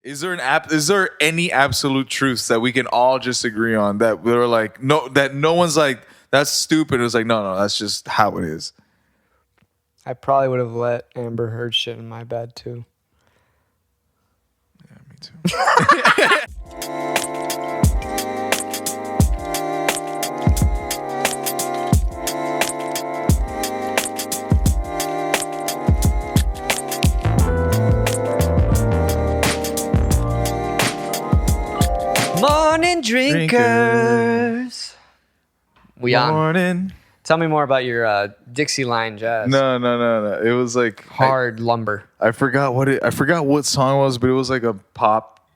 Is there any absolute truths that we can all just agree on that we're like no one's like that's stupid? It was like no, that's just how it is. I probably would have let Amber Heard shit in my bed too. Yeah, me too. Morning drinkers. We on. Morning. Tell me more about your Dixie Line Jazz. No. It was like Hard lumber. I forgot what song it was, but it was like a pop,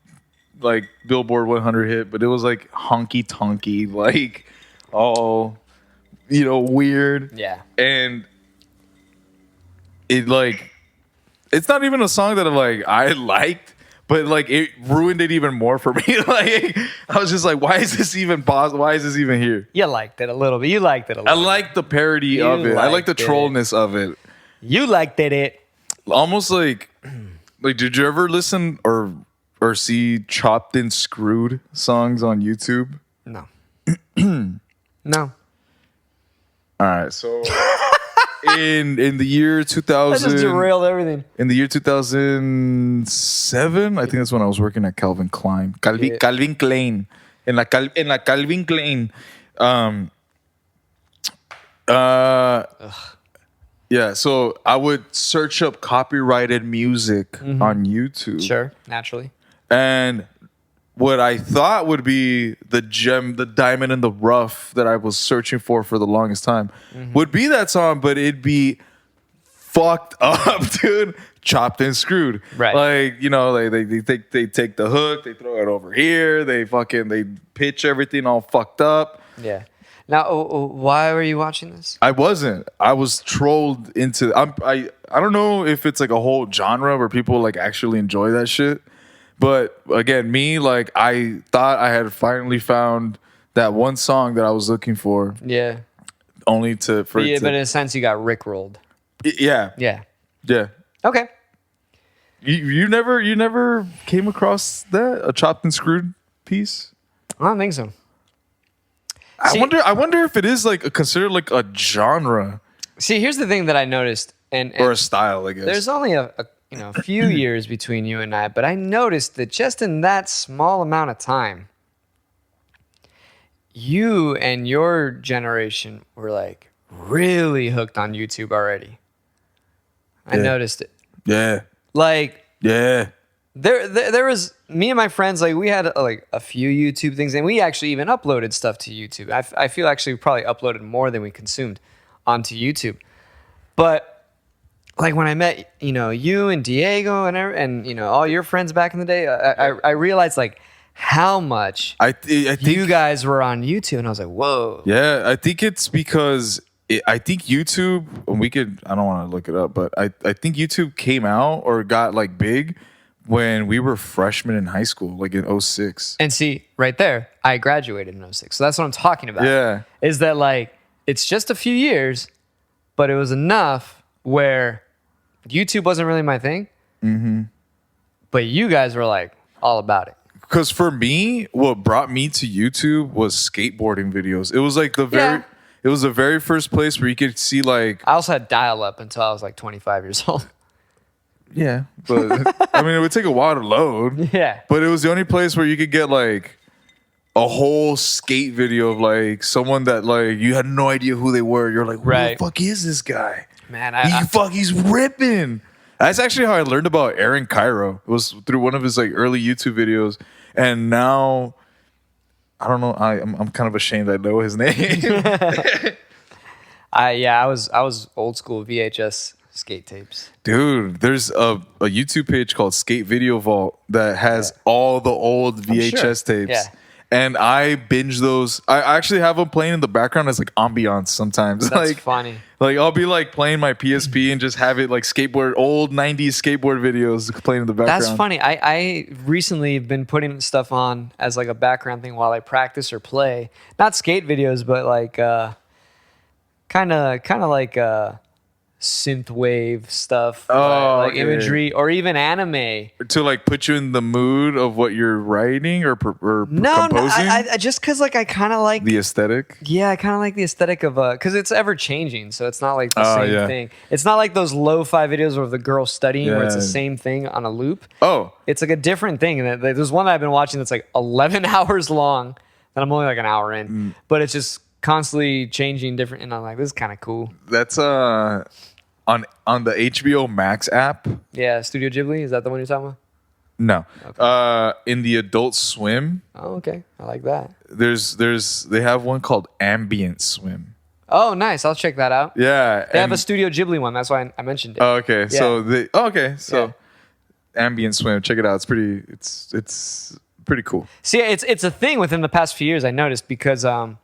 like Billboard 100 hit. But it was like honky tonky, like all, weird. Yeah. And it like, it's not even a song that I liked. But like it ruined it even more for me. Like I was just like, why is this even possible? Why is this even here? You liked it a little bit. I like the parody of it. I like the trollness of it. You liked it. Almost like did you ever listen or see Chopped and Screwed songs on YouTube? No. No. All right, so in the year 2000, I just derailed everything. In the year 2007, I think that's when I was working at Calvin Klein. Calvin Klein. In la Calvin Klein. Yeah, so I would search up copyrighted music on YouTube. Sure, naturally. And what I thought would be the gem, the diamond in the rough that I was searching for the longest time would be that song, but it'd be fucked up, dude. Chopped and Screwed. Right. Like, they take the hook, they throw it over here, they pitch everything all fucked up. Yeah. Now, why were you watching this? I wasn't. I was trolled into. I don't know if it's like a whole genre where people like actually enjoy that shit. But again, me, like, I thought I had finally found that one song that I was looking for. Yeah. Only to but in a sense, you got rickrolled. Yeah. Yeah. Yeah. Okay. You never came across that, a Chopped and Screwed piece? I don't think so. I wonder if it is like considered like a genre. See, here's the thing that I noticed, and or a style, I guess. There's only a few years between you and I, but I noticed that just in that small amount of time, you and your generation were like really hooked on YouTube already. I noticed it. Yeah. Like, yeah. There was me and my friends, like we had like a few YouTube things, and we actually even uploaded stuff to YouTube. I feel actually we probably uploaded more than we consumed onto YouTube. But like when I met, you and Diego and all your friends back in the day, I realized like how much I think you guys were on YouTube, and I was like, whoa. Yeah, I think it's because I think YouTube, I don't want to look it up, but I think YouTube came out or got like big when we were freshmen in high school, like in 2006. And see, right there, I graduated in 2006. So that's what I'm talking about. Yeah. Is that like, it's just a few years, but it was enough where YouTube wasn't really my thing. Mm-hmm. But you guys were like all about it. Because for me, what brought me to YouTube was skateboarding videos. It was like it was the very first place where you could see like... I also had dial-up until I was like 25 years old. Yeah, but I mean, it would take a while to load. Yeah. But it was the only place where you could get like a whole skate video of like someone that like you had no idea who they were. You're like, who the fuck is this guy? Man, he's ripping. That's actually how I learned about Aaron Cairo. It was through one of his like early YouTube videos. And now, I don't know. I'm kind of ashamed I know his name. I was old school VHS skate tapes. Dude, there's a YouTube page called Skate Video Vault that has all the old VHS tapes. Yeah. And I binge those. I actually have them playing in the background as like ambiance sometimes. That's like, funny. Like I'll be like playing my PSP and just have it like old 90s skateboard videos playing in the background. That's funny. I recently have been putting stuff on as like a background thing while I practice or play. Not skate videos, but like kind of like synthwave stuff, Oh, okay. imagery, or even anime. To like put you in the mood of what you're writing or No, composing. I just because like I kind of like the aesthetic. Yeah, I kind of like the aesthetic of because it's ever changing, so it's not like the same thing. It's not like those lo-fi videos of the girl studying where it's the same thing on a loop. Oh, It's like a different thing. And there's one that I've been watching that's like 11 hours long, and I'm only like an hour in, but it's just constantly changing different. And I'm like, this is kind of cool. that's on the HBO Max app. Yeah, Studio Ghibli, is that the one you're talking about? No, in the Adult Swim, Oh, okay, I like that. they have one called Ambient Swim. Oh, nice. I'll check that out. Yeah, They have a Studio Ghibli one. That's why I mentioned it. Oh, okay. So Ambient Swim, check it out. It's pretty cool. See, it's a thing within the past few years I noticed because I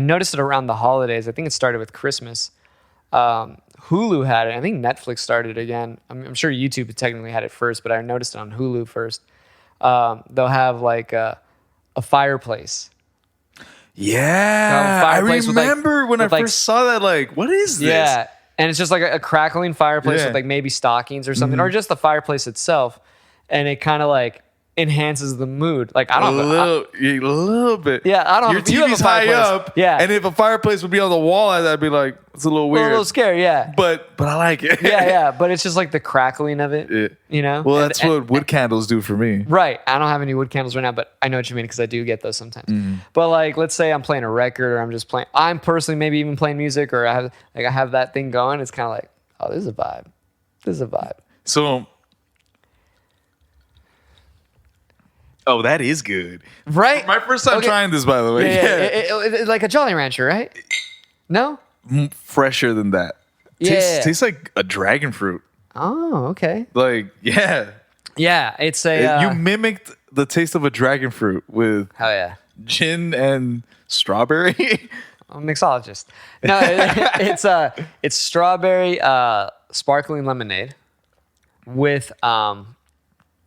noticed it around the holidays. I think it started with Christmas. Hulu had it. I think Netflix started it again. I'm sure YouTube technically had it first, but I noticed it on Hulu first. They'll have like a fireplace. Yeah, I remember when I first saw that. Like, what is this? Yeah, and it's just like a crackling fireplace Yeah. with like maybe stockings or something, or just the fireplace itself, and it kind of like enhances the mood. Like I don't know. A little bit. Yeah, I don't. Your you have a TV's high fireplace. up. Yeah, And if a fireplace would be on the wall, I'd be like, it's a little weird. a little scary. Yeah, But I like it. yeah. But it's just like the crackling of it. Yeah. You know. Well, And- that's what wood candles do for me. Right. I don't have any wood candles right now, but I know what you mean because I do get those sometimes. Mm-hmm. But like, let's say I'm playing a record or I'm personally maybe even playing music or I have that thing going. It's kind of like, oh, this is a vibe. This is a vibe. So, oh, that is good. Right? My first time Okay. trying this, by the way. Yeah. Like a Jolly Rancher, right? No? Fresher than that. Yeah. Tastes like a dragon fruit. Oh, okay. Like, yeah. Yeah, it's a... You mimicked the taste of a dragon fruit with hell yeah. gin and strawberry. I'm a mixologist. No, it's strawberry sparkling lemonade with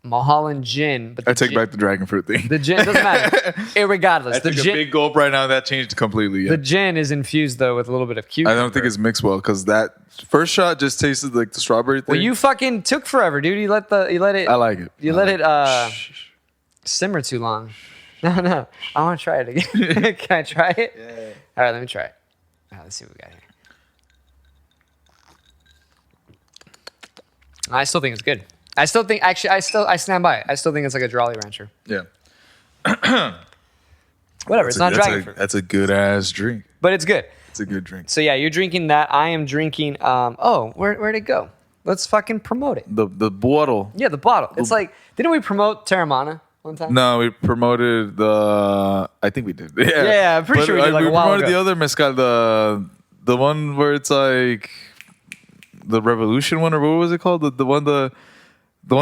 Mulholland Gin. But I take back the dragon fruit thing. the gin doesn't matter. Irregardless, I the took a gin, big gulp right now. That changed completely. Yeah. the gin is infused though with a little bit of cucumber. I don't think it's mixed well because that first shot just tasted like the strawberry thing. Well, you fucking took forever, dude. You let it. I like it. You I let like it Shh. simmer too long. No. I want to try it again. Can I try it? Yeah. All right, let me try it. All right, let's see what we got here. I still think it's good. I stand by it. I still think it's like a Jolly Rancher. Yeah. Whatever, it's not dragon fruit. That's a good ass drink. But it's good. It's a good drink. So yeah, you're drinking that. I am drinking. Where'd it go? Let's fucking promote it. The bottle. Yeah, the bottle. It's like, didn't we promote Terramana one time? No, we promoted the. I think we did. Yeah, I'm pretty sure we did like a while promoted ago. the other mezcal, the one where it's like the Revolution one, or what was it called? The one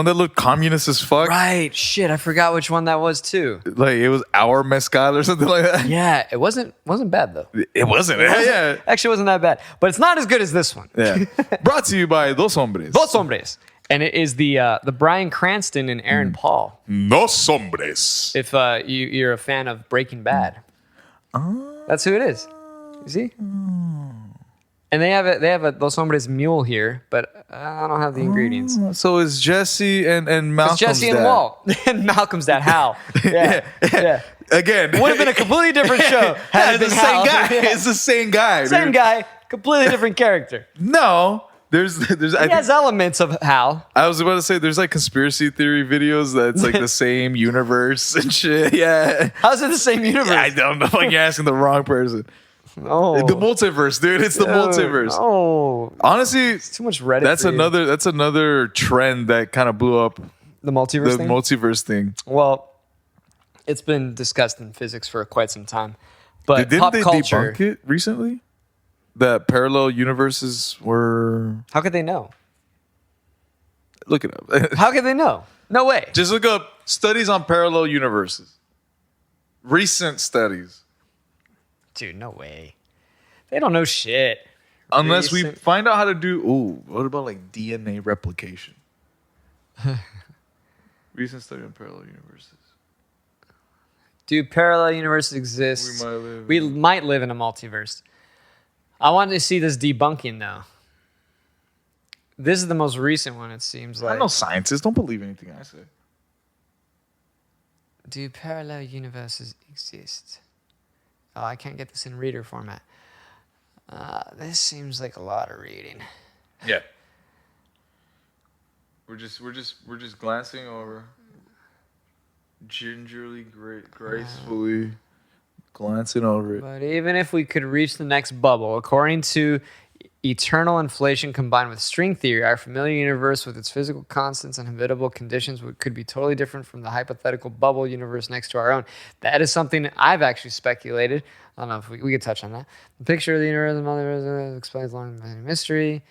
that looked communist as fuck. Right. Shit, I forgot which one that was too. Like it was our mezcal or something like that. Yeah, it wasn't bad though. It wasn't. Yeah. Actually, wasn't that bad. But it's not as good as this one. Yeah. Brought to you by Dos Hombres. Dos Hombres. And it is the Bryan Cranston and Aaron Paul. Dos Hombres. If you're a fan of Breaking Bad. That's who it is. You see? And they have a Dos Hombres mule here, but I don't have the ingredients. So it's Jesse and Malcolm's It's Jesse and dad. Walt. And Malcolm's dad, Hal. Yeah. Again. Would have been a completely different show had it it's been the same Hal. guy. It's the same guy. Same dude. guy, completely different character. No. There's He has elements of Hal. I was about to say there's like conspiracy theory videos that's like the same universe and shit. Yeah. How's it the same universe? I don't know. Like you're asking the wrong person. Oh. The multiverse, dude. It's the multiverse. Oh, Honestly, too much Reddit. that's another trend that kind of blew up the multiverse the thing. multiverse thing. Well, it's been discussed in physics for quite some time, but Didn't pop they culture. debunk it recently? That parallel universes were. How could they know? Look it up. How could they know? No way. Just look up studies on parallel universes. Recent studies. Dude, no way. They don't know shit. Unless we Recent- find out how to do. Ooh, what about like DNA replication? Recent study on parallel universes. Dude, parallel universes exist. We might live in a multiverse. I wanted to see this debunking though. This is the most recent one, it seems like. I'm no scientist. Don't believe anything I say. Do parallel universes exist? Oh, I can't get this in reader format. This seems like a lot of reading. Yeah. We're just glancing over. Gingerly, gracefully glancing over it. But even if we could reach the next bubble, according to eternal inflation combined with string theory, our familiar universe with its physical constants and habitable conditions could be totally different from the hypothetical bubble universe next to our own. That is something I've actually speculated. I don't know if we could touch on that. The picture of the universe and multiverse explains long mystery.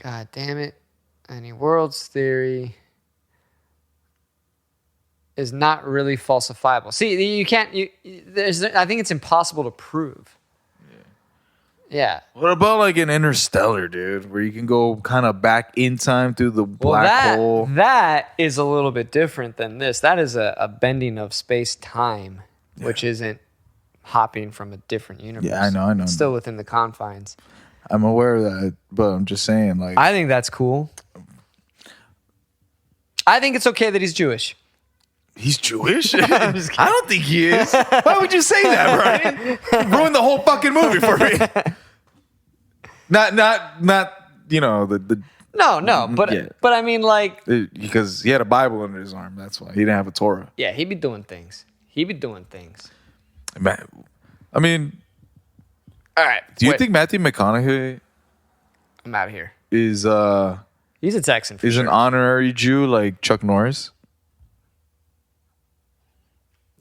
God damn it. Any worlds theory is not really falsifiable. See, you can't. I think it's impossible to prove. Yeah. What about like an Interstellar, dude, where you can go kind of back in time through the black hole? That is a little bit different than this. That is a bending of space time, which isn't hopping from a different universe. Yeah, I know. It's still within the confines. I'm aware of that, but I'm just saying, like, I think that's cool. I think it's okay that he's Jewish. He's Jewish? I don't think he is. Why would you say that, Brian? Ruined the whole fucking movie for me. Not. You know the. No, but I mean, like, because he had a Bible under his arm. That's why he didn't have a Torah. Yeah, he'd be doing things. Man, I mean, all right. Do you think Matthew McConaughey I'm out of here. is He's a Texan for is sure. an honorary Jew like Chuck Norris?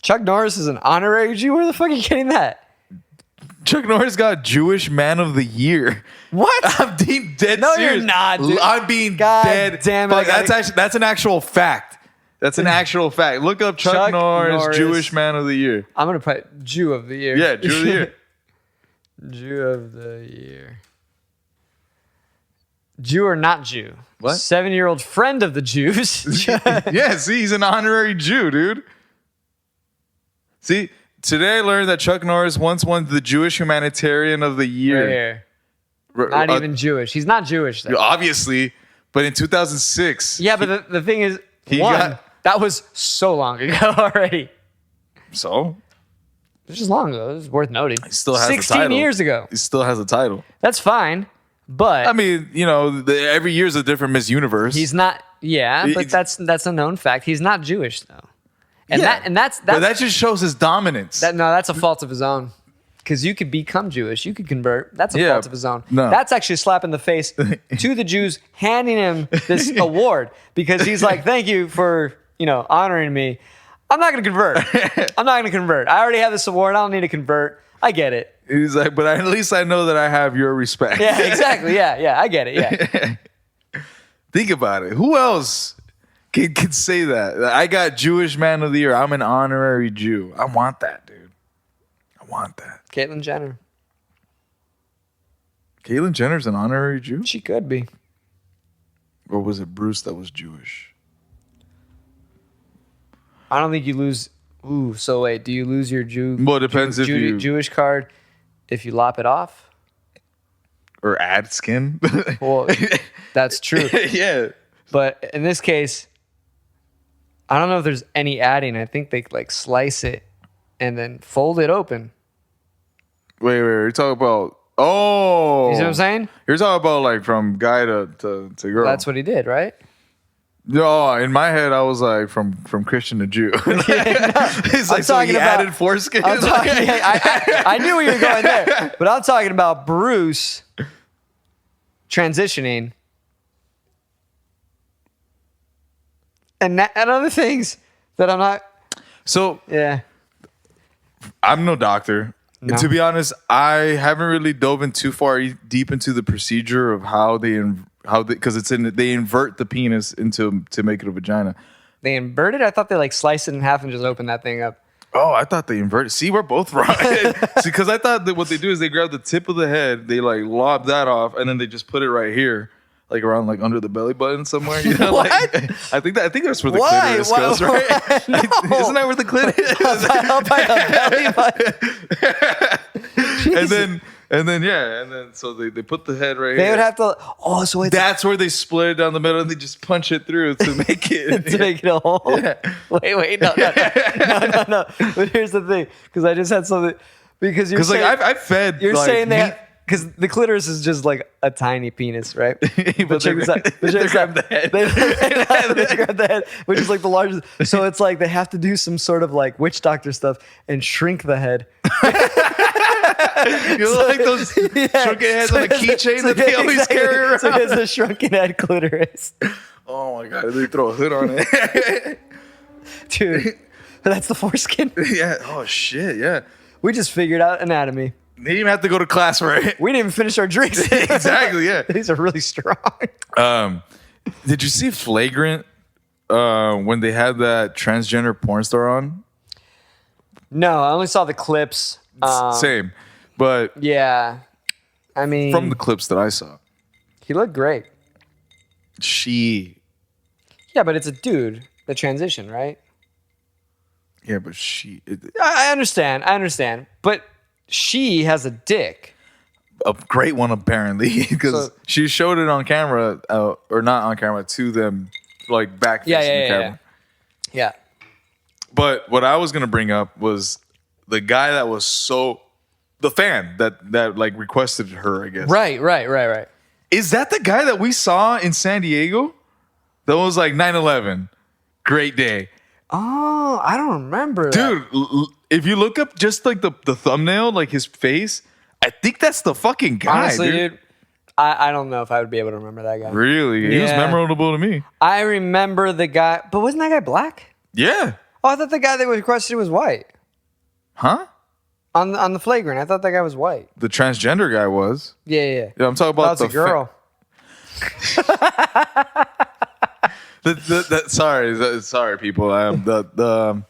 Chuck Norris is an honorary Jew? Where the fuck are you getting that? Chuck Norris got Jewish Man of the Year. What? I'm being dead No, serious. you're not, dude. I'm being God dead. damn it, Fuck, that's an actual fact. That's an actual fact. Look up Chuck Norris, Jewish Man of the Year. I'm going to put Jew of the Year. Yeah, Jew of the Year. Jew of the Year. Jew or not Jew? What? 7-year-old friend of the Jews. Yeah, see, he's an honorary Jew, dude. See, today I learned that Chuck Norris once won the Jewish Humanitarian of the Year. Right here. Not even Jewish. He's not Jewish, though. Obviously, but in 2006. Yeah, but the thing is, that was so long ago already. So? It was just long ago. It was worth noting. He still has 16 the title. years ago. He still has a title. That's fine, but I mean, you know, every year is a different Miss Universe. he's not. Yeah, but that's a known fact. He's not Jewish though, and that's but that just shows his dominance. that's a fault of his own. Because you could become Jewish, you could convert. That's a fault of his own. No. That's actually a slap in the face to the Jews, handing him this award because he's like, "Thank you for honoring me. I'm not going to convert. I already have this award. I don't need to convert. I get it." He's like, but at least I know that I have your respect. Yeah, exactly. Yeah, I get it. Yeah. Think about it. Who else can say that? I got Jewish Man of the Year. I'm an honorary Jew. I want that, dude. I want that. Caitlyn Jenner. Caitlyn Jenner's an honorary Jew? She could be. Or was it Bruce that was Jewish? I don't think you lose. Ooh, so wait, do you lose your Well, it depends if you Jewish card if you lop it off? Or add skin? Well, that's true. Yeah. But in this case, I don't know if there's any adding. I think they like slice it and then fold it open. Wait, you're talking about... Oh! You see what I'm saying? You're talking about like from guy to girl. That's what he did, right? No, in my head, I was like from Christian to Jew. It's like, so he added foreskin? I knew we were going there. But I'm talking about Bruce transitioning and other things that I'm not... So, yeah. I'm no doctor. No. And to be honest, I haven't really dove in too far deep into the procedure of how they because they invert the penis to make it a vagina. They invert it? I thought they like slice it in half and just open that thing up. Oh, I thought they inverted. See, we're both wrong. Because I thought that what they do is they grab the tip of the head, they like lob that off, and then they just put it right here, like around like under the belly button somewhere. You know, What? like I think that's where the clitoris goes, right? No. Isn't that where the clitoris is? Up by the belly button. And then And then so they put the head right They here. would have to. Oh, so it's That's where they split it down the middle and they just punch it through to make it to make it a hole. Yeah. Wait, no. But here's the thing, because I just had something. Because you're saying, like I've fed. You're like, saying that because the clitoris is just like a tiny penis, right? But check this out. They grab the head. They grab the head, which is like the largest. So it's like they have to do some sort of like witch doctor stuff and shrink the head. You know, like those shrunken heads on a keychain that they always carry around. So it's a shrunken head clitoris. Oh my god! They throw a hood on it, Dude. That's the foreskin. Yeah. Oh shit. Yeah. We just figured out anatomy. They didn't even have to go to class for it. We didn't even finish our drinks. Exactly. Yeah. These are really strong. Did you see Flagrant when they had that transgender porn star on? No, I only saw the clips. Same, but Yeah. I mean, from the clips that I saw, he looked great. Yeah, but it's a dude. The transition, right? Yeah, but I understand. But she has a dick. a great one apparently because So- she showed it on camera or not on camera to them, like back facing the camera. Yeah. But what I was gonna bring up was the guy that was the fan that like requested her, I guess. Right. Is that the guy that we saw in San Diego? That was like 9/11. Great day. Oh, I don't remember that. Dude, if you look up just like the thumbnail, like his face, I think that's the fucking guy. Honestly, dude, I don't know if I would be able to remember that guy. Really? He was Yeah. memorable to me. I remember the guy, but wasn't that guy black? Yeah. Oh, I thought the guy that was requested was white. Huh? On the flagrant, I thought that guy was white. The transgender guy was. Yeah. Yeah, I'm talking about That was a girl. Sorry, people. The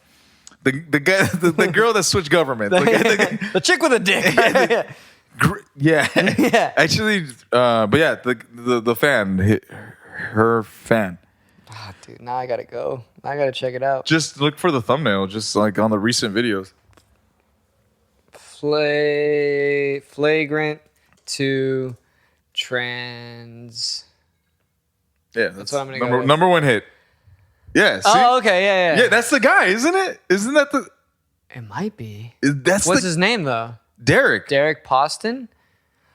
guy, the girl that switched government. The chick with a dick. Yeah. Yeah. Actually, but yeah, the fan, her fan. Ah, dude, now I gotta go. I gotta check it out. Just look for the thumbnail, just like on the recent videos. Flagrant to trans. Yeah, that's what I'm gonna go with. number one hit. Yeah. See? Oh, okay, yeah. Yeah, that's the guy, isn't it? Isn't that the? It might be. That's What's his name though? Derek. Derek Poston.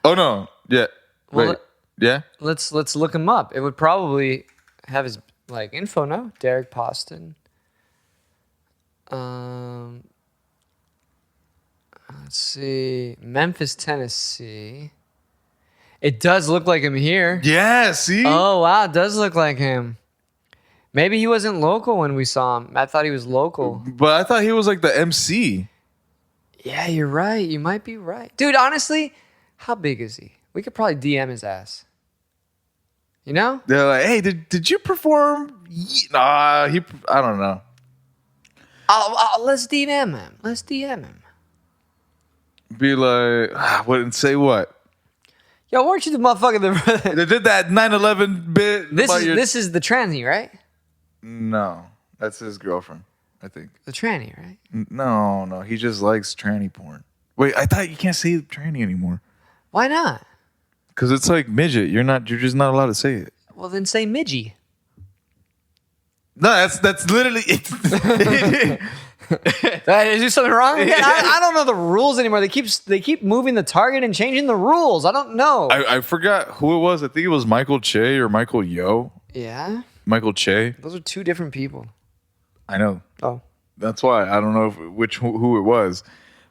Oh no. Yeah. Well, Wait. Yeah. Let's look him up. It would probably have his like info. No, Derek Poston. Let's see, Memphis, Tennessee. It does look like him here. Yeah. See. Oh wow, it does look like him. Maybe he wasn't local when we saw him. I thought he was local. But I thought he was like the MC. Yeah, you're right. You might be right. Dude, honestly, how big is he? We could probably DM his ass. You know? They're like, hey, did you perform? Nah, I don't know. Let's DM him. Let's DM him. Be like, what and say what? Yo, weren't you the motherfucker They did that 9/11 bit. This is the tranny, right? No, that's his girlfriend, I think. The tranny, right? No, he just likes tranny porn. Wait, I thought you can't say tranny anymore Why not? because it's like midget. You're just not allowed to say it. Well, then say midgie. No, that's literally it. Did I do something wrong? Again, I don't know the rules anymore. They keep moving the target and changing the rules. I don't know. I forgot who it was. I think it was Michael Che or Michael Yo. Yeah, Michael Che. those are two different people. I know. Oh, That's why I don't know who it was,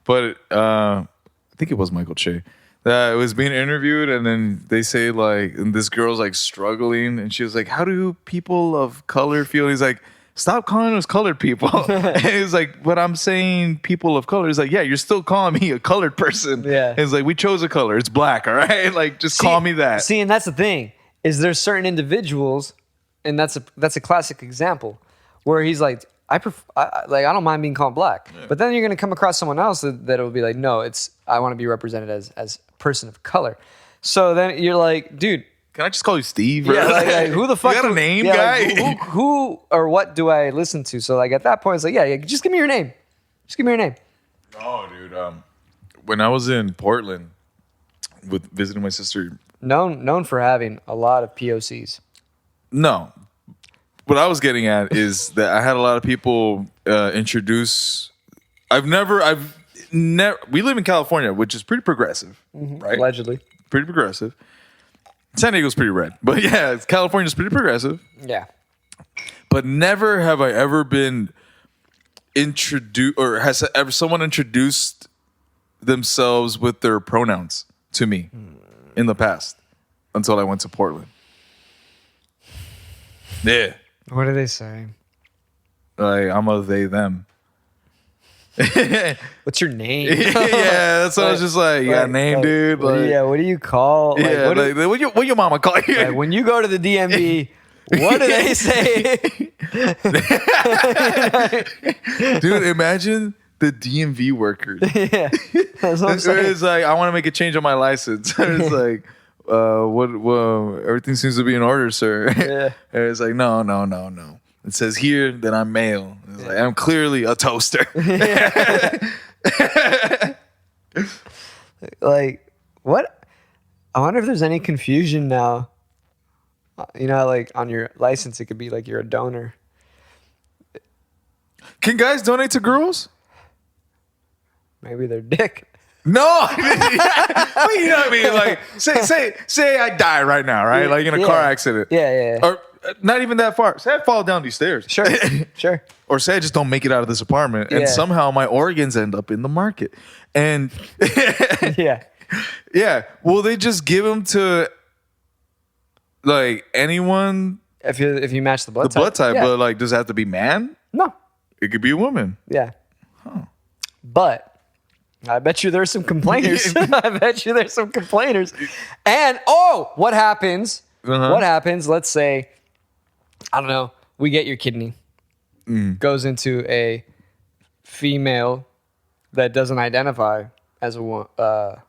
but I think it was Michael Che. It was being interviewed, and then they say like, and this girl's like struggling, and she was like, "How do people of color feel?" He's like, "Stop calling us colored people." And he's like, "But I'm saying people of color." He's like, "Yeah, you're still calling me a colored person." Yeah. And it's like, we chose a color. It's black. All right, like just call me that. See, and that's the thing is there's certain individuals, and that's a classic example where he's like, I don't mind being called black, but then you're gonna come across someone else that will be like, no, I want to be represented as a person of color. So then you're like, dude, Can I just call you Steve? yeah, like, who the fuck? You got a name, yeah, guy? like, who or what do I listen to? So like at that point, it's like, yeah, just give me your name. Just give me your name. Oh, dude. When I was in Portland, with visiting my sister. Known for having a lot of POCs. No. What I was getting at is that I had a lot of people introduce. We live in California, which is pretty progressive, right? Allegedly. Pretty progressive. San Diego's pretty red. But yeah, California's pretty progressive. Yeah. But never have I ever been introduced, or has ever someone introduced themselves with their pronouns to me in the past until I went to Portland. Yeah. What do they say? Like, I'm a they, them. What's your name? Yeah, that's what I was just like, you got a name, dude? Like, what do you call? Yeah, what your mama call you? Like, when you go to the DMV, what do they say? Dude, imagine the DMV workers. Yeah, that's what I'm saying. It's like, I want to make a change on my license. It's like, everything seems to be in order, sir. Yeah. And it's like, no. It says here that I'm male. It's like, I'm clearly a toaster. Like, what? I wonder if there's any confusion now. You know, like on your license, it could be like you're a donor. Can guys donate to girls? Maybe they're dick. No, you know what I mean. Like, say I die right now, right? Like in a car accident. Yeah. Or not even that far. Say I fall down these stairs. Sure. Or say I just don't make it out of this apartment, and somehow my organs end up in the market. And Yeah. Will they just give them to like anyone? If you match the blood type. The blood type, yeah. but like, does it have to be man? No. It could be a woman. Yeah. But I bet you there's some complainers. I bet you there's some complainers. And what happens? Uh-huh. What happens? Let's say, I don't know, we get your kidney. Goes into a female that doesn't identify as a woman. That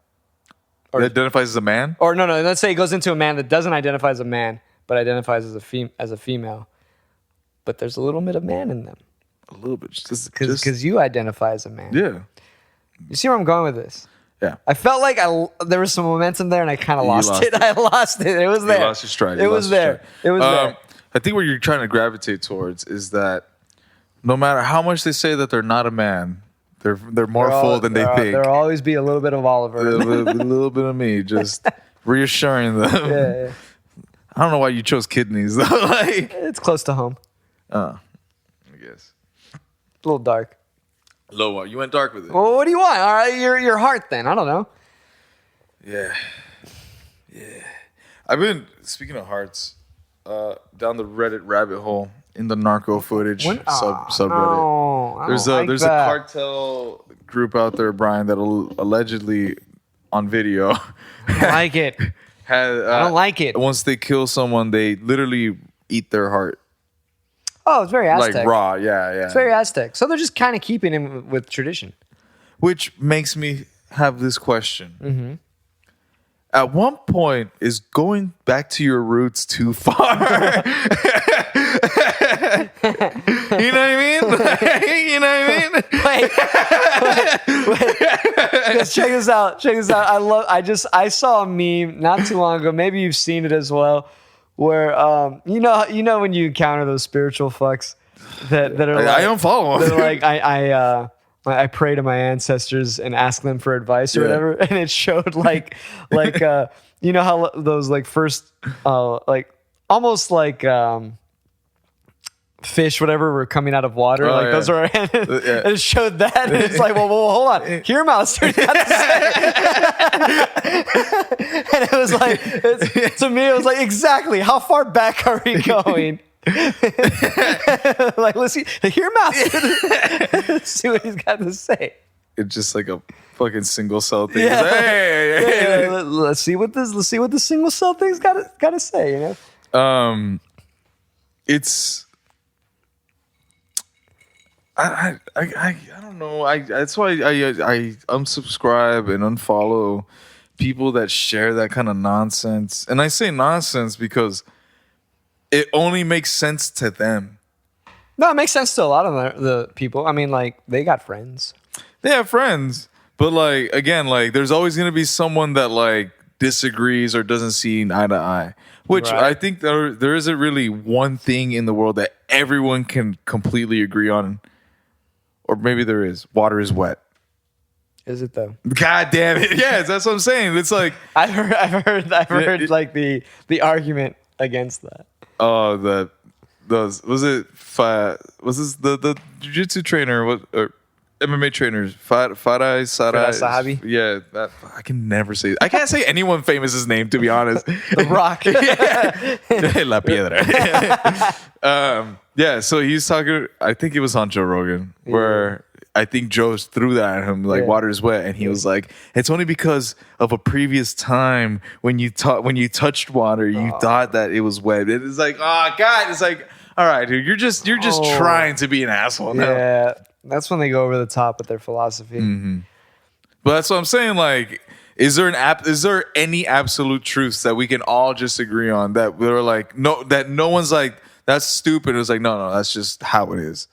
identifies as a man? Or no. Let's say it goes into a man that doesn't identify as a man, but identifies as a female. But there's a little bit of man in them. A little bit. Because you identify as a man. Yeah. You see where I'm going with this? Yeah. I felt like there was some momentum there, and I kind of lost it. I lost it. It was there. You lost your stride. It was there. It was there. I think what you're trying to gravitate towards is that no matter how much they say that they're not a man, they're more full than they think. There'll always be a little bit of Oliver. A little bit of me, just reassuring them. Yeah. I don't know why you chose kidneys though. Like, It's close to home. I guess. A little dark. Low. You went dark with it. Well, what do you want? All right, your heart then. I don't know. Yeah. I've been, speaking of hearts, down the Reddit rabbit hole in the narco footage subreddit. No, There's a cartel group out there, Brian, that'll allegedly on video. I don't like it. I don't like it. Once they kill someone, they literally eat their heart. Oh, it's very Aztec. Like raw, yeah. It's very Aztec. So they're just kind of keeping him with tradition. Which makes me have this question. Mm-hmm. At what point is going back to your roots too far? You know what I mean? You know what I mean? Wait. Just check this out. I saw a meme not too long ago. Maybe you've seen it as well. Where you know when you encounter those spiritual fucks that are like, I unfollow them. They're like I pray to my ancestors and ask them for advice or whatever, and it showed like you know how those like first like almost like fish whatever were coming out of water those are and it showed that and it's like well hold on, hear him out. And it was like to me it was like exactly how far back are we going? Like let's hear him out. Let's see what he's got to say. It's just like a fucking single cell thing. Yeah. Like, hey. Let's see what the single cell thing's got to say. You know. It's. I don't know. That's why I unsubscribe and unfollow people that share that kind of nonsense. And I say nonsense because it only makes sense to them. No, it makes sense to a lot of the people. I mean, like, they got friends. They have friends. But, like, again, like, there's always going to be someone that, like, disagrees or doesn't see eye to eye. Which Right. I think there isn't really one thing in the world that everyone can completely agree on. Or maybe there is. Water is wet. Is it though? God damn it. Yes, that's what I'm saying. It's like, I've heard like the argument against that. oh, was this the jiu-jitsu trainer, or MMA trainers, Farai Sahabi? Yeah, I can never say it. I can't say anyone famous's name, to be honest. The Rock. La Piedra. Yeah, so he's talking, I think it was on Joe Rogan, where I think Joe threw that at him, like, water is wet. And he was like, it's only because of a previous time when you touched water, you thought that it was wet. It is like, oh, God. It's like, all right, dude, you're just trying to be an asshole now. Yeah, that's when they go over the top with their philosophy. Mm-hmm. But that's what I'm saying. Like, is there any absolute truths that we can all just agree on that we're like, no one's like, that's stupid? It was like, no, that's just how it is.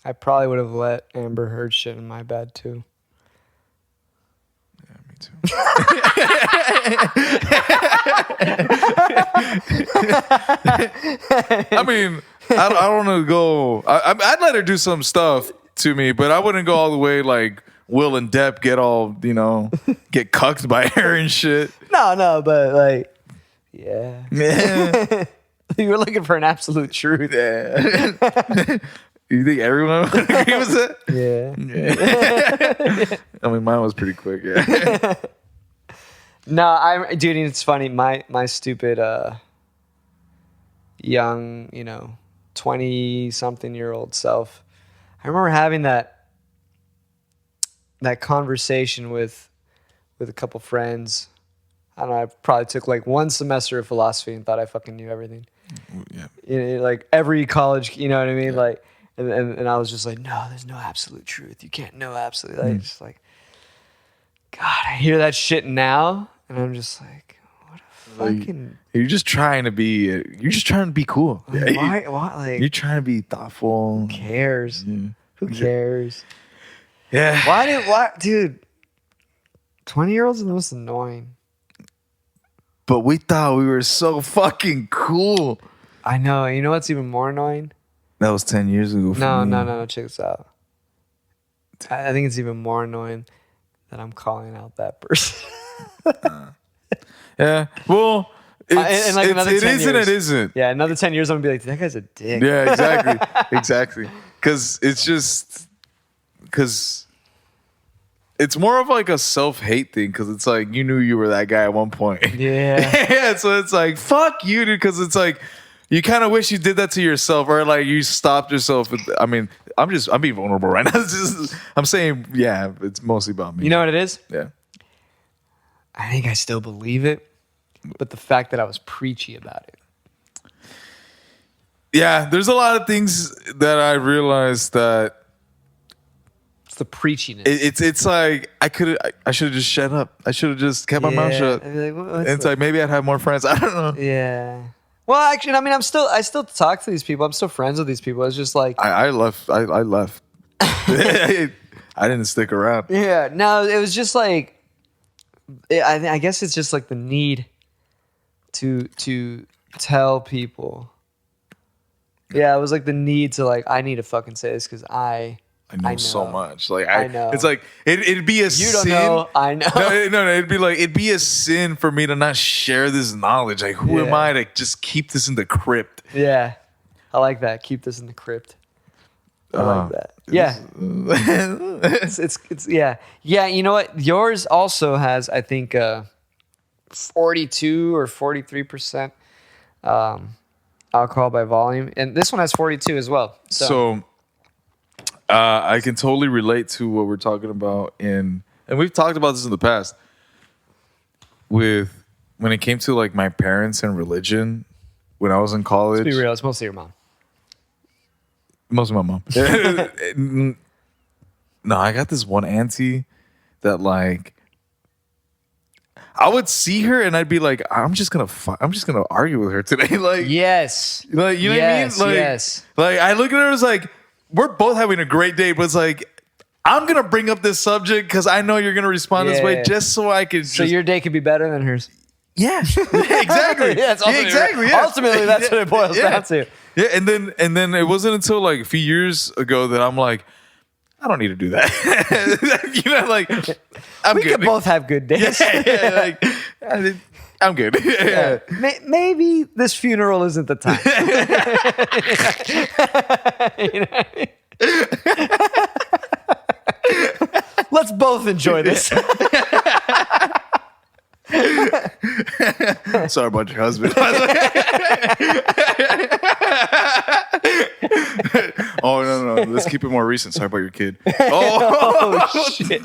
I probably would have let Amber Heard shit in my bed too. Yeah, me too. I mean, I don't want to go. I'd let her do some stuff to me, but I wouldn't go all the way like Will and Depp get cucked by her and shit. No, but like, yeah. You were looking for an absolute truth. Yeah. You think everyone would agree with that? Yeah. I mean, mine was pretty quick. Yeah. No, dude. It's funny. My stupid young, 20-something-year-old self. I remember having that conversation with a couple friends. I don't know. I probably took like one semester of philosophy and thought I fucking knew everything. Yeah. Like every college, you know what I mean? Yeah. Like, and I was just like, no, there's no absolute truth. You can't know absolutely. Like, just like, God, I hear that shit now, and I'm just like, what a fucking. You're just trying to be. You're just trying to be cool. Like, why? Like, you're trying to be thoughtful. Who cares? Yeah. Who cares? Yeah. Why, dude? 20-year-olds are the most annoying. But we thought we were so fucking cool. I know. You know what's even more annoying? That was 10 years ago. No. Check this out. I think it's even more annoying that I'm calling out that person. Yeah. Well, in like another 10 it years. It isn't. Yeah, another 10 years, I'm going to be like, that guy's a dick. Yeah, exactly. Because it's more of like a self-hate thing, because it's like you knew you were that guy at one point. Yeah. Yeah, so it's like, fuck you, dude, because it's like you kind of wish you did that to yourself, or like you stopped yourself. I mean, I'm being vulnerable right now. I'm saying, yeah, it's mostly about me. You know what it is? Yeah. I think I still believe it, but the fact that I was preachy about it. Yeah, there's a lot of things that I realized that the preachiness. It's like I should have just shut up. I should have just kept my mouth shut. Like, it's like maybe I'd have more friends. I don't know. Yeah. Well, actually, I mean, I still talk to these people. I'm still friends with these people. It's just like I left. I left. I didn't stick around. Yeah. No, it was just like I guess it's just like the need to tell people. Yeah, it was like the need to like I need to fucking say this because I know so much. Like I know. It's like it'd be a sin. You don't know. I know. No. It'd be a sin for me to not share this knowledge. Like, who am I to just keep this in the crypt? Yeah, I like that. Keep this in the crypt. I like that. Yeah. it's yeah. You know what? Yours also has, I think, 42 or 43% alcohol by volume, and this one has 42 as well. So I can totally relate to what we're talking about and we've talked about this in the past with when it came to like my parents and religion when I was in college. Let's be real, it's mostly your mom. Mostly my mom. No, I got this one auntie that like I would see her and I'd be like, I'm just gonna argue with her today. Like, yes, like you know what I mean? Like, yes. Like I look at her as like we're both having a great day, but it's like I'm gonna bring up this subject because I know you're gonna respond this way, Yeah. just so I can. So your day could be better than hers. Yeah, exactly. Yeah, it's ultimately, exactly. Yeah. Ultimately, that's what it boils down to. Yeah, and then it wasn't until like a few years ago that I'm like, I don't need to do that. You know, like I'm We good. could both have good days. Like, I'm good. Yeah. Maybe this funeral isn't the time. You know? Let's both enjoy this. Sorry about your husband. Oh no, let's keep it more recent. Sorry about your kid. Oh Shit.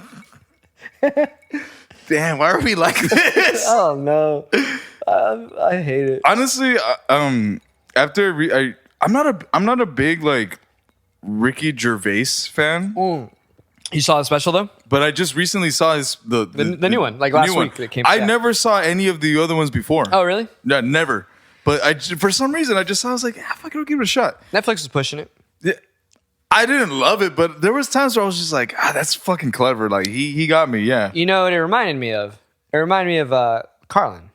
damn, why are we like this? Oh no. I hate it. Honestly, I'm not a big like Ricky Gervais fan, You saw the special though? but I just recently saw the new one, like last week that came I out. never saw any of the other ones before. Oh really? Yeah, never. But for some reason, I was like, fuck it, I'll give it a shot. Netflix is pushing it. Yeah, I didn't love it, but there was times where I was just like, that's fucking clever. Like he got me. Yeah. You know what it reminded me of? It reminded me of Carlin.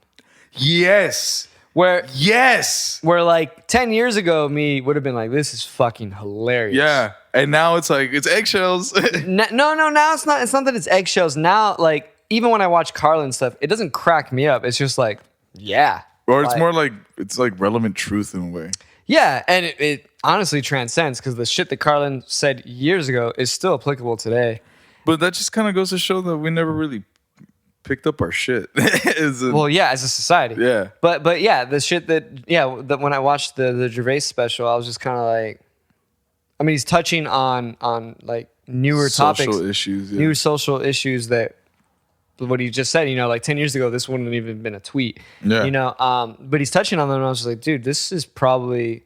Yes. Where Yes. like 10 years ago, me would have been like, this is fucking hilarious. Yeah. And now it's like it's eggshells. No, now it's not. It's not that it's eggshells. Now, like, even when I watch Carlin stuff, it doesn't crack me up. It's just like, yeah. Or it's Like- more like it's like relevant truth in a way. Yeah, and it honestly transcends because the shit that Carlin said years ago is still applicable today. But that just kind of goes to show that we never really picked up our shit. Well, yeah, as a society. Yeah. But yeah, the shit that when I watched the Gervais special, I was just kind of like, I mean, he's touching on like newer topics, social issues. Yeah. new social issues that what he just said, you know, like 10 years ago, this wouldn't have even been a tweet, Yeah. you know, but he's touching on them. And I was just like, dude, this is probably,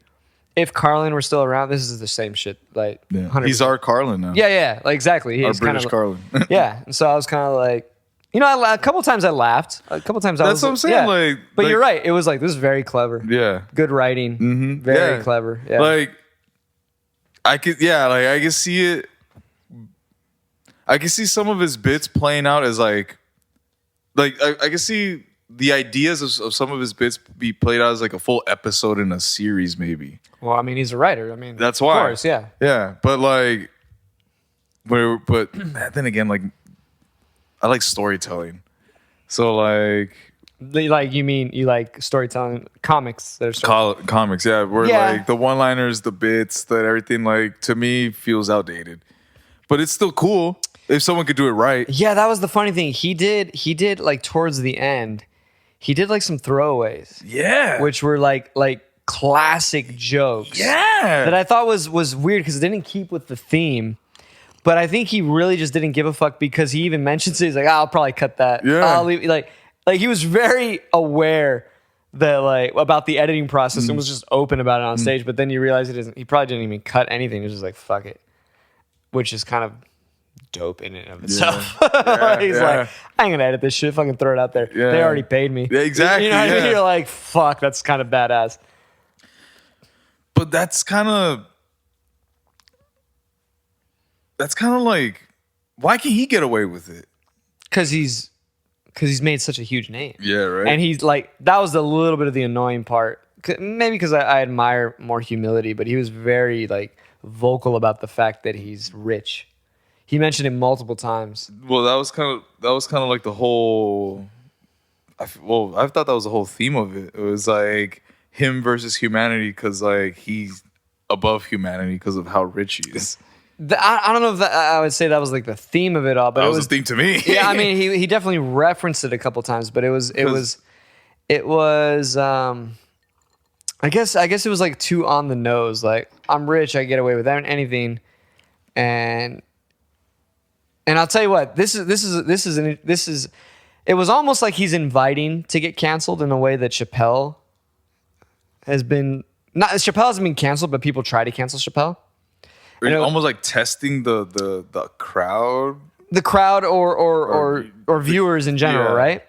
if Carlin were still around, this is the same shit. Like, Yeah. 100%. He's our Carlin now. Yeah, like exactly. Our He's kind British of, Carlin. yeah. And so I was kind of like, you know, a couple times I laughed. A couple times I was That's what I'm saying, yeah. like- but like- you're right. It was like, this is very clever. Yeah. Good writing. Very Yeah. clever. Yeah. Like I could see it. I can see some of his bits playing out as like I can see the ideas of some of his bits be played out as like a full episode in a series, maybe. Well, I mean, he's a writer. I mean, That's why. Of course, yeah. Yeah, but like, but then again, like, I like storytelling, so like You like storytelling comics that are comics, yeah, where Yeah. like the one-liners, the bits, that everything, like to me feels outdated, but it's still cool if someone could do it right. Yeah, that was the funny thing. He did like towards the end, he did like some throwaways, Yeah, which were like classic jokes. yeah, That I thought was weird because it didn't keep with the theme. But I think he really just didn't give a fuck because he even mentions it. He's like, I'll probably cut that. Yeah. I'll leave. Like he was very aware that like about the editing process and was just open about it on stage. But then you realize he probably didn't even cut anything. He was just like, fuck it. Which is kind of dope in and of itself. He's like, I ain't gonna edit this shit. Fucking throw it out there. Yeah. They already paid me. Yeah, exactly, You know what I mean? yeah. You're like, fuck, that's kind of badass. but that's kind of like, why can't he get away with it? Because he's made such a huge name. Yeah, right. And he's like, that was a little bit of the annoying part. Maybe because I admire more humility, but he was very like vocal about the fact that he's rich. He mentioned it multiple times. Well, that was kind of like the whole. I thought that was the whole theme of it. It was like him versus humanity, because like he's above humanity because of how rich he is. I don't know if I would say that was like the theme of it all, but That it was was the theme to me. Yeah, I mean, he definitely referenced it a couple times, but it was. I guess it was like too on the nose. Like, I'm rich, I get away with anything, and I'll tell you what, this is. It was almost like he's inviting to get canceled in a way that Chappelle has been. Not Chappelle hasn't been canceled, but people try to cancel Chappelle. Almost like testing the crowd. The crowd or viewers in general, Yeah. right?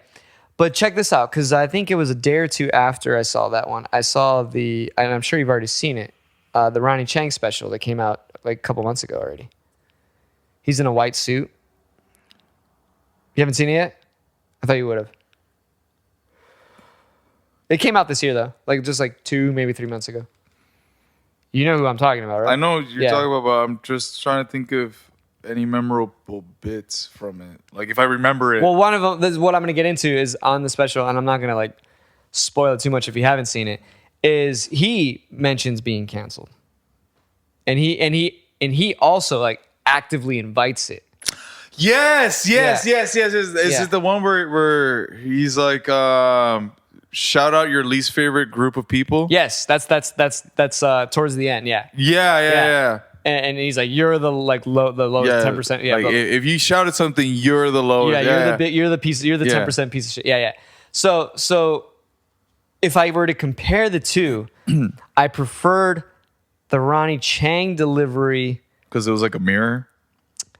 But check this out, because I think it was a day or two after I saw that one. I saw and I'm sure you've already seen it, the Ronnie Chang special that came out like a couple months ago already. He's in a white suit. You haven't seen it yet? I thought you would have. It came out this year though, like just like 2, maybe 3 months ago. You know who I'm talking about, right? I know what you're talking about, but I'm just trying to think of any memorable bits from it. Like if I remember it. Well, one of them, this is what I'm going to get into is on the special, and I'm not going to like spoil it too much if you haven't seen it, is he mentions being canceled. And he also like actively invites it. Yes. Is it the one where he's like, shout out your least favorite group of people? Yes, that's towards the end. Yeah. Yeah. And he's like, you're the like the lowest 10%. Yeah. Like if you shouted something, you're the lowest. Yeah, you're the 10% piece of shit. Yeah. So if I were to compare the two, I preferred the Ronnie Chang delivery because it was like a mirror.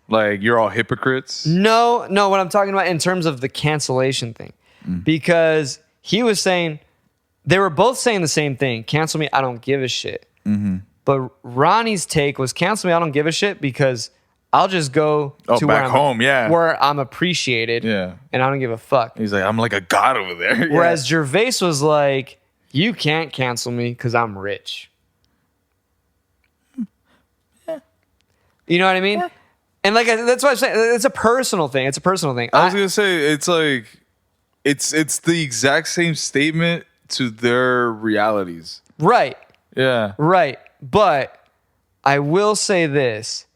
Like you're all hypocrites. No, what I'm talking about in terms of the cancellation thing. Because he was saying, they were both saying the same thing. Cancel me, I don't give a shit. Mm-hmm. But Ronnie's take was, cancel me, I don't give a shit because I'll just go to where I'm appreciated. Yeah. And I don't give a fuck. He's like, I'm like a god over there. Whereas Gervais was like, you can't cancel me because I'm rich. Yeah. You know what I mean? Yeah. And like that's why I'm saying it's a personal thing. It's a personal thing. I was gonna say it's like it's the exact same statement to their realities. Right. Yeah. Right. But I will say this.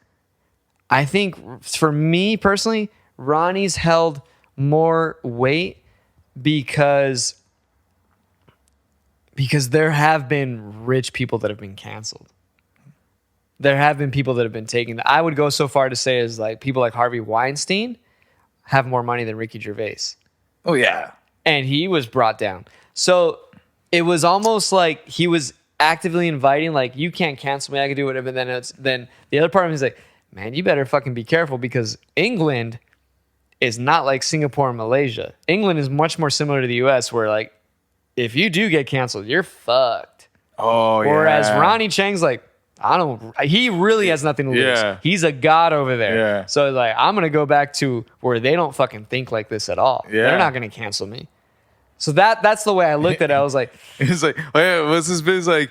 I think for me personally, Ronnie's held more weight because there have been rich people that have been canceled. There have been people that have been taken. I would go so far to say is like people like Harvey Weinstein have more money than Ricky Gervais. Oh yeah. And he was brought down. So it was almost like he was actively inviting, like, you can't cancel me, I can do whatever. Then the other part of him is like, man, you better fucking be careful because England is not like Singapore and Malaysia. England is much more similar to the US where like if you do get canceled, you're fucked. Oh yeah. Whereas Ronnie Chang's like, he really has nothing to lose. Yeah. He's a god over there. Yeah. So like, I'm going to go back to where they don't fucking think like this at all. Yeah. They're not going to cancel me. So that's the way I looked at it. I was like, it's like, oh yeah, what's this bit? It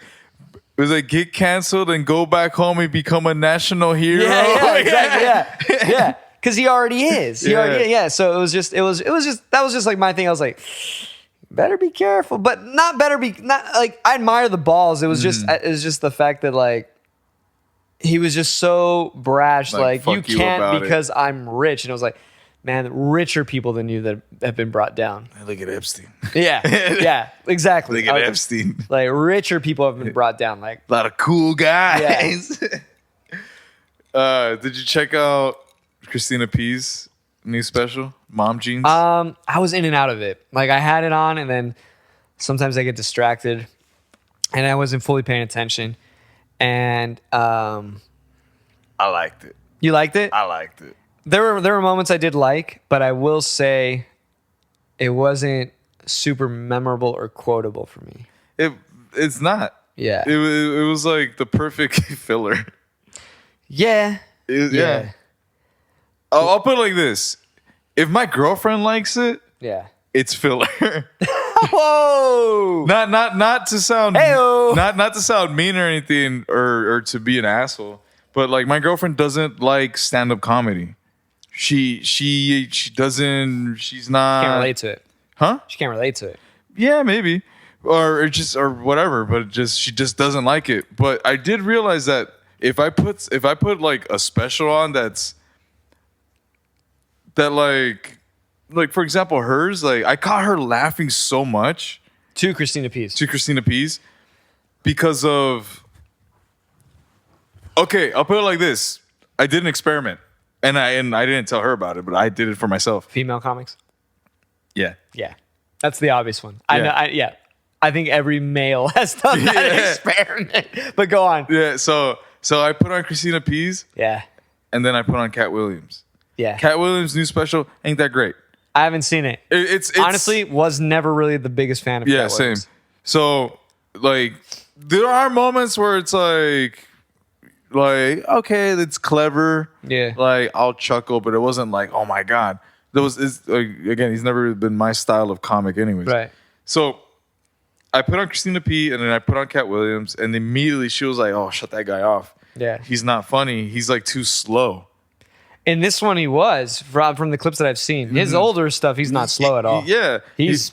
was like, get canceled and go back home and become a national hero. Yeah, exactly. Yeah. Cause he already is. So that was just like my thing. I was like, better be careful, but not like, I admire the balls. It was just the fact that like, he was just so brash, like you can't because I'm rich. And I was like, man, richer people than you that have been brought down. Look at Epstein. Yeah, exactly. Look at Epstein. Like richer people have been brought down. Like a lot of cool guys. Yeah. Did you check out Christina P's new special, Mom Jeans? I was in and out of it. Like I had it on, and then sometimes I get distracted, and I wasn't fully paying attention. And I liked it. You liked it? I liked it. There were moments I did like, but I will say it wasn't super memorable or quotable for me. It's not. Yeah. It was like the perfect filler. Yeah. Yeah. I'll put it like this. If my girlfriend likes it, it's filler. Whoa! Not to sound not to sound mean or anything or to be an asshole, but like my girlfriend doesn't like stand-up comedy. She doesn't. She's not. She can't relate to it. Huh? She can't relate to it. Yeah, maybe, or whatever. But she just doesn't like it. But I did realize that if I put like a special on that like for example hers, like I caught her laughing so much to Christina P's because of, okay, I'll put it like this. I did an experiment and I didn't tell her about it, but I did it for myself. Female comics. Yeah. That's the obvious one. I think every male has done that experiment, but go on. So I put on Christina P's and then I put on Cat Williams. Cat Williams' new special ain't that great. I haven't seen it. It's honestly was never really the biggest fan of Cat Williams. Same. So like there are moments where it's like Like, okay, it's clever. Yeah. Like, I'll chuckle, but it wasn't like, oh my God. Again, he's never been my style of comic anyways. Right. So I put on Christina P. and then I put on Cat Williams, and immediately she was like, oh, shut that guy off. Yeah. He's not funny. He's like too slow. In this one, he was from the clips that I've seen. His older stuff, he's not slow at all. Yeah,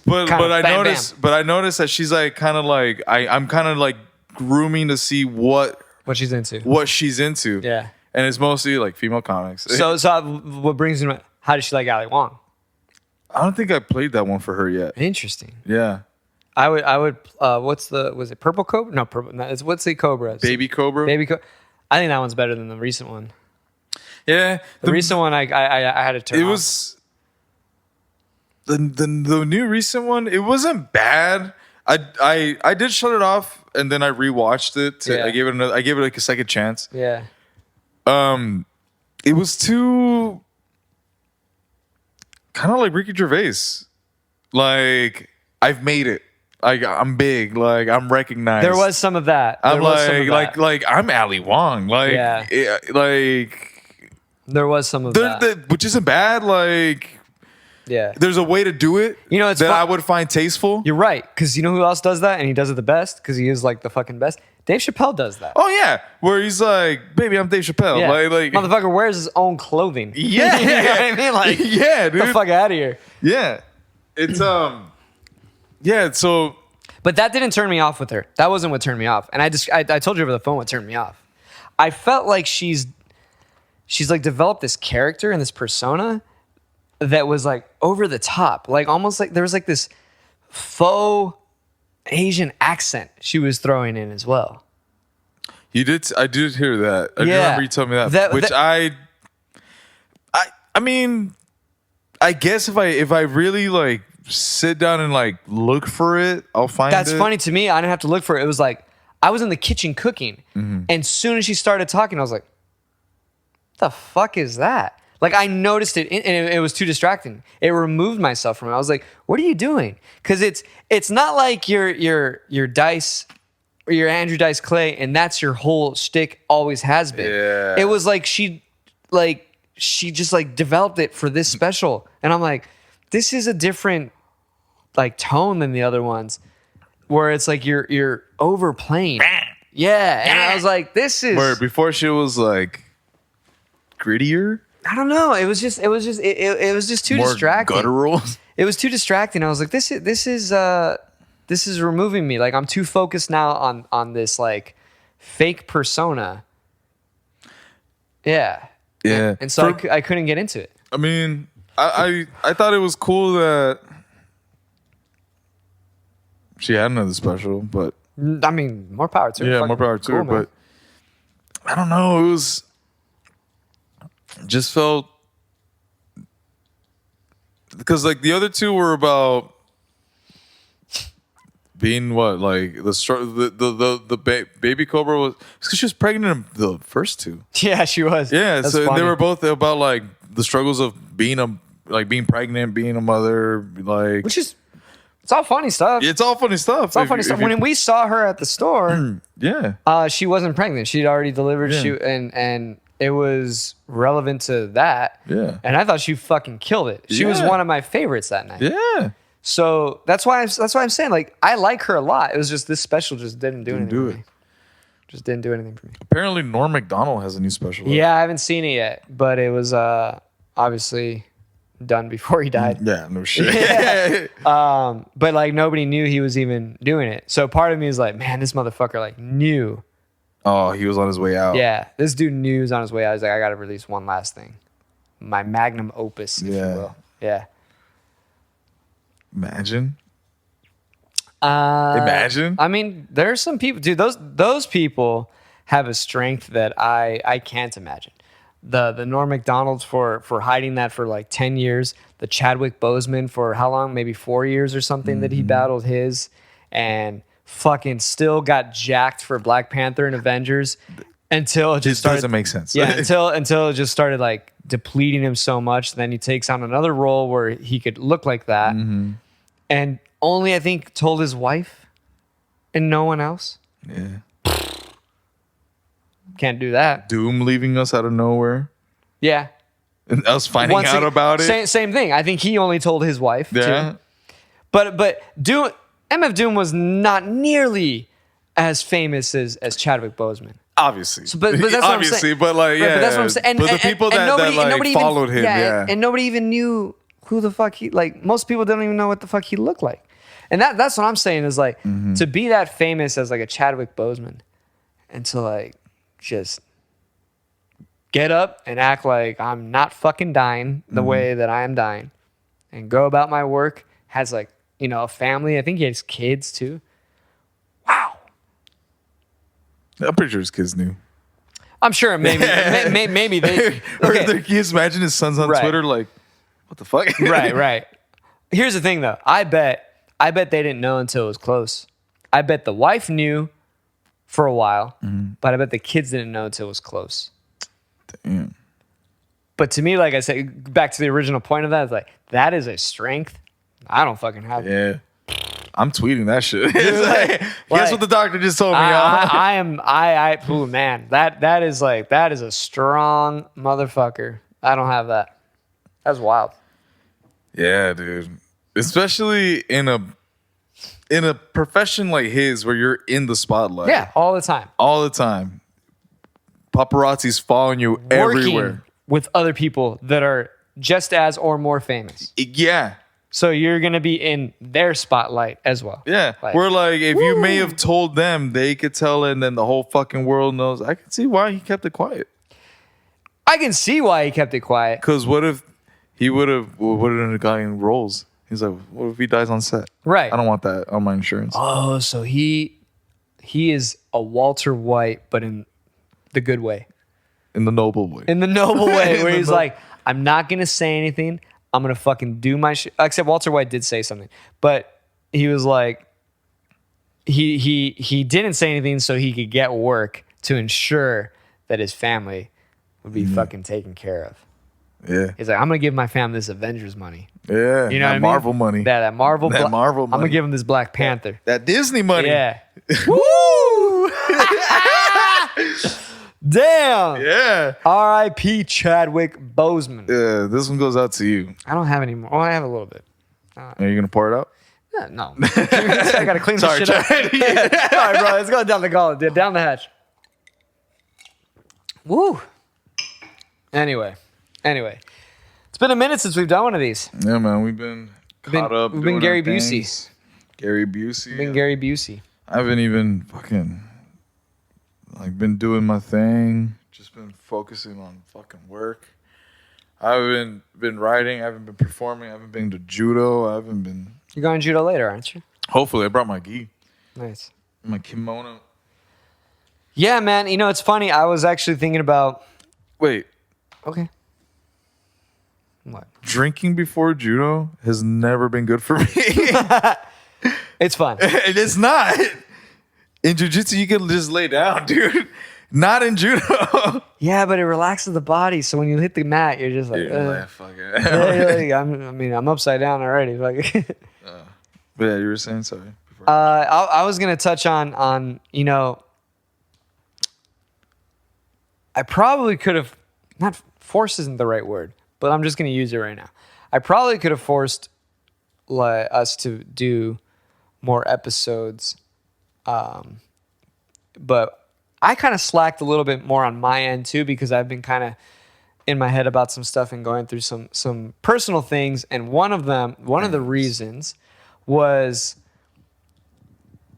but I noticed that she's like kind of like I'm kind of like grooming to see what she's into. Yeah, and it's mostly like female comics. So what brings me? How does she like Ali Wong? I don't think I played that one for her yet. Interesting. Yeah, I would. Was it Purple Cobra? No, Purple. No, what's the Cobra? Baby Cobra. I think that one's better than the recent one. Yeah, the recent one I had to turn. It was the new recent one. It wasn't bad. I did shut it off and then I rewatched it. I gave it like a second chance. Yeah. It was too kind of like Ricky Gervais. Like, I've made it. Like, I'm big. Like, I'm recognized. There was some of that. I'm like I'm Ali Wong. Like, yeah. Like. There was some of that. Which isn't bad. Like, yeah, there's a way to do it. You know, it's I would find tasteful. You're right, because you know who else does that, and he does it the best because he is like the fucking best. Dave Chappelle does that. Oh yeah, where he's like, "Baby, I'm Dave Chappelle." Yeah. Like motherfucker wears his own clothing. Yeah, you know what I mean? Like, yeah, dude, get the fuck out of here. Yeah, it's yeah. So, but that didn't turn me off with her. That wasn't what turned me off. And I told you over the phone what turned me off. I felt like she's like developed this character and this persona that was like over the top, like almost like there was like this faux Asian accent she was throwing in as well. I did hear that. I remember you told me that. I mean, I guess if I really like sit down and like look for it, I'll find it. That's funny to me. I didn't have to look for it. It was like I was in the kitchen cooking, and as soon as she started talking, I was like, the fuck is that? Like, I noticed it, and it was too distracting. It removed myself from it. I was like, what are you doing? Because it's not like your Dice or your Andrew Dice Clay, and that's your whole shtick, always has been. Yeah. It was like she just like developed it for this special, and I'm like, this is a different like tone than the other ones, where it's like you're overplaying. Yeah, and I was like, this is where before she was like grittier. I don't know. It was just too more distracting. Guttural. It was too distracting. I was like, this is removing me. Like, I'm too focused now on this like fake persona. Yeah. Yeah. And so I couldn't get into it. I mean, I thought it was cool that she had another special, but I mean, more power to her. Yeah, more power to her. But I don't know. It was just felt because like the other two were about being what, like the baby Cobra was because she was pregnant in the first two. Yeah, she was. Yeah, That's so funny. they were both about like the struggles of being pregnant, being a mother, like which is it's all funny stuff. It's all funny stuff. It's all funny stuff. When we saw her at the store, yeah, she wasn't pregnant. She'd already delivered. Yeah. And it was relevant to that. Yeah. And I thought she fucking killed it. She was one of my favorites that night. Yeah. So that's why I'm saying, like, I like her a lot. It was just this special just didn't do anything for me. Just didn't do anything for me. Apparently Norm Macdonald has a new special. Yeah, I haven't seen it yet, but it was obviously done before he died. Yeah, no shit. Yeah. But like nobody knew he was even doing it. So part of me is like, man, this motherfucker like knew. Oh, he was on his way out. Yeah, this dude knew he was on his way out. He's like, I got to release one last thing. My magnum opus, if you will. Yeah. Imagine. Imagine. I mean, there are some people, dude. Those people have a strength that I can't imagine. The Norm Macdonald for hiding that for like 10 years. The Chadwick Boseman for how long? Maybe 4 years or something that he battled his, and fucking still got jacked for Black Panther and Avengers until it just doesn't make sense. Yeah, until it just started like depleting him so much. Then he takes on another role where he could look like that, and only I think told his wife and no one else. Yeah. Can't do that. Doom leaving us out of nowhere. Yeah. And us finding out about it. Same thing. I think he only told his wife. Yeah. Too. But Doom, MF Doom was not nearly as famous as Chadwick Boseman. Obviously. So, but that's what I'm saying. But like, yeah. But that's what I'm saying. But the people that nobody followed him, yeah. And nobody even knew who the fuck he, like, most people don't even know what the fuck he looked like. And that's what I'm saying is like, to be that famous as like a Chadwick Boseman and to like just get up and act like I'm not fucking dying the way that I am dying and go about my work, has like, you know, a family. I think he has kids too. Wow. I'm pretty sure his kids knew. I'm sure maybe they. Or Okay. can you just imagine his sons on Right. Twitter like, what the fuck? Right. Here's the thing though. I bet they didn't know until it was close. I bet the wife knew for a while, but I bet the kids didn't know until it was close. Damn. But to me, like I said, back to the original point of that, is like, that is a strength I don't fucking have. Yeah. I'm tweeting that shit. Guess what the doctor just told me, y'all? Ooh, man, that is a strong motherfucker. I don't have that. That's wild. Yeah, dude. Especially in a profession like his where you're in the spotlight. Yeah, all the time. All the time. Paparazzi's following you everywhere. Working with other people that are just as or more famous. Yeah. So you're going to be in their spotlight as well. Yeah. Like, we're like, if you may have told them, they could tell, and then the whole fucking world knows. I can see why he kept it quiet. I can see why he kept it quiet. Because what if he would have gotten roles? He's like, what if he dies on set? Right. I don't want that on my insurance. Oh, so he is a Walter White, but in the good way. In the noble way. In the noble way, where he's like, I'm not going to say anything. I'm going to fucking do my shit. Except Walter White did say something. But he was like, he didn't say anything so he could get work to ensure that his family would be fucking taken care of. Yeah. He's like, I'm going to give my family this Avengers money. Yeah. You know what I mean? Marvel money. That Marvel That Marvel I'm going money. to give him this Black Panther. That Disney money. Yeah. Woo! Damn. Yeah. R.I.P. Chadwick Boseman. Yeah. This one goes out to you. I don't have any more. Well, I have a little bit. Are you going to pour it out? Yeah, no. I got to clean this shit up. All right, bro. Let's go down the gauntlet. Down the hatch. Woo. Anyway. It's been a minute since we've done one of these. Yeah, man. We've been caught up. We've been Gary Busey. Gary Busey. Gary Busey. I haven't even fucking been doing my thing. Just been focusing on fucking work. I haven't been writing. I haven't been performing. I haven't been to judo. I haven't been. You're going judo later, aren't you? Hopefully, I brought my gi. Nice. My kimono. Yeah, man. You know, it's funny. I was actually thinking about. Wait. Okay. What? Drinking before judo has never been good for me. It's fun. It's not. In jiu-jitsu, you can just lay down, dude. Not in judo. Yeah, but it relaxes the body. So when you hit the mat, you're just like, fuck it. yeah, you're like, I'm upside down already. Like, But yeah, you were saying, sorry. I was gonna touch on you know, I probably could have, not force isn't the right word, but I'm just gonna use it right now. I probably could have forced us to do more episodes, but I kind of slacked a little bit more on my end too, because I've been kind of in my head about some stuff and going through some personal things, and one of the reasons was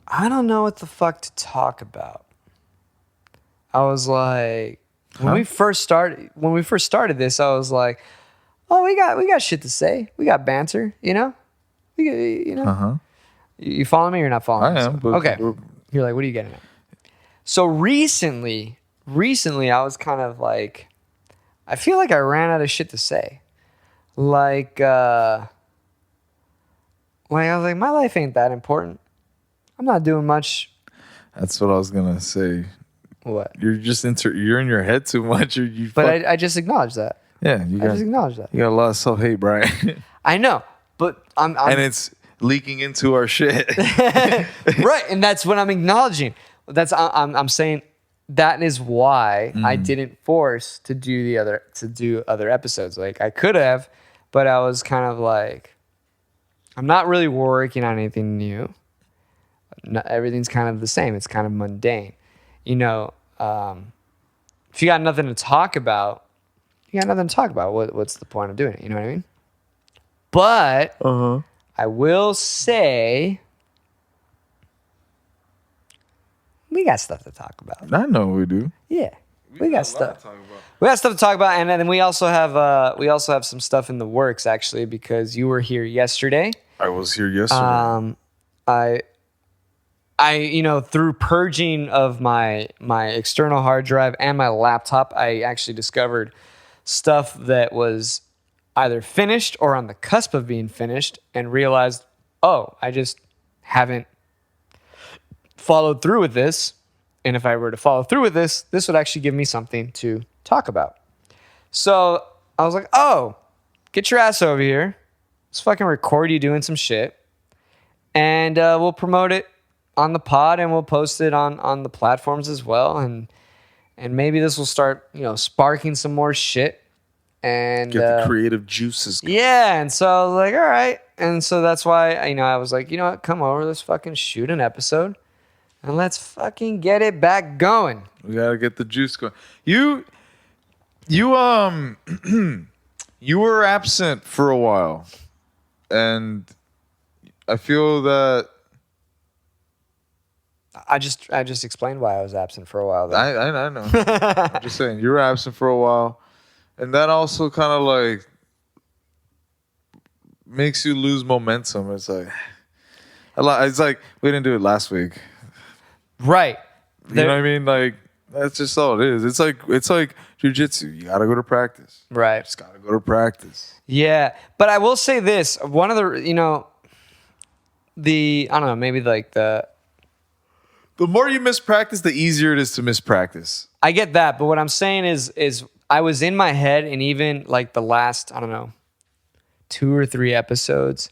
I don't know what the fuck to talk about. I was like, when we first started this, I was like, oh, we got shit to say. We got banter, you know? You follow me or you're not following me? I am. But okay. You're like, what are you getting at? So recently I was kind of like, I feel like I ran out of shit to say. Like I was like, my life ain't that important. I'm not doing much. That's what I was gonna say. What? You're just you're in your head too much. I just acknowledge that. Yeah, I just acknowledge that. You got a lot of self-hate, Brian. I know, but I'm and it's leaking into our shit. right, and that's what I'm acknowledging. I'm saying that is why I didn't force to do other episodes. Like I could have, but I was kind of like, I'm not really working on anything new. Everything's kind of the same. It's kind of mundane. You know, if you got nothing to talk about, what's the point of doing it? You know what I mean? But I will say, we got stuff to talk about. I know we do. Yeah, we got stuff. We got stuff to talk about, and then we also have some stuff in the works actually, because you were here yesterday. I was here yesterday. I through purging of my external hard drive and my laptop, I actually discovered stuff that was either finished or on the cusp of being finished, and realized, oh, I just haven't followed through with this. And if I were to follow through with this would actually give me something to talk about. So I was like, oh, get your ass over here. Let's fucking record you doing some shit. And we'll promote it on the pod, and we'll post it on the platforms as well. And maybe this will start, sparking some more shit. And get the creative juices going. Yeah, and so I was like, all right. And so that's why, I was like, you know what, come over, let's fucking shoot an episode. And let's fucking get it back going. We gotta get the juice going. You you were absent for a while. And I feel that I just explained why I was absent for a while. I know. I'm just saying, you were absent for a while. And that also kind of like makes you lose momentum. It's like we didn't do it last week. Right. You know what I mean? Like, that's just all it is. It's like jiu-jitsu. You gotta go to practice. Right. Just gotta go to practice. Yeah. But I will say this. One of the, I don't know, maybe like the more you miss practice, the easier it is to miss practice. I get that. But what I'm saying is I was in my head, and even like the last, I don't know, 2 or 3 episodes,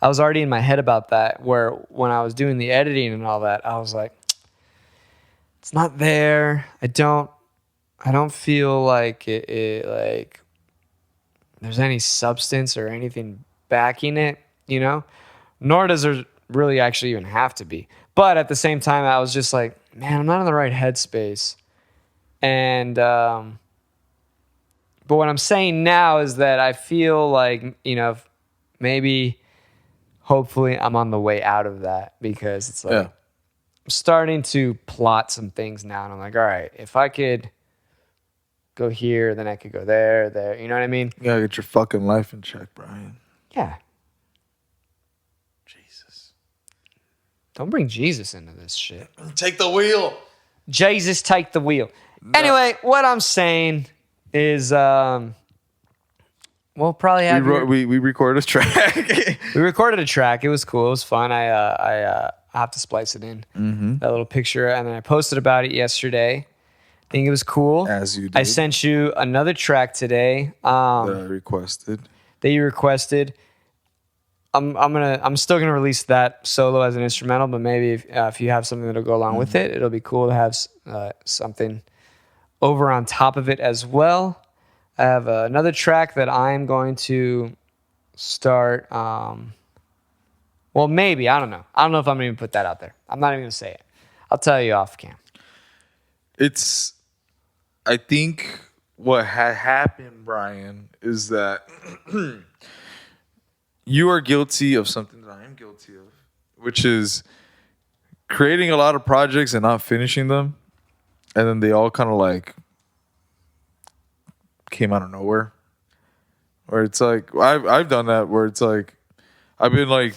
I was already in my head about that, where when I was doing the editing and all that, I was like, it's not there. I don't feel like it like there's any substance or anything backing it, Nor does there really actually even have to be. But at the same time, I was just like, man, I'm not in the right headspace. And but what I'm saying now is that I feel like, maybe hopefully I'm on the way out of that, because it's like I'm starting to plot some things now, and I'm like, all right, if I could go here, then I could go there. You know what I mean? You gotta get your fucking life in check, Brian. Yeah. Jesus. Don't bring Jesus into this shit. Take the wheel. Jesus, take the wheel. No. Anyway, what I'm saying is, we'll probably have we recorded a track. We recorded a track. It was cool. It was fun. I have to splice it in, that little picture, and then I posted about it yesterday. I think it was cool. As you did. I sent you another track today. That you requested. I'm still gonna release that solo as an instrumental, but maybe if you have something that'll go along with it, it'll be cool to have something over on top of it as well. I have another track that I'm going to start. Well, maybe. I don't know. I don't know if I'm going to even put that out there. I'm not even going to say it. I'll tell you off cam. I think what had happened, Brian, is that you are guilty of something that I am guilty of, which is creating a lot of projects and not finishing them. And then they all kind of like came out of nowhere. Where it's like, I've done that, where it's like, I've been like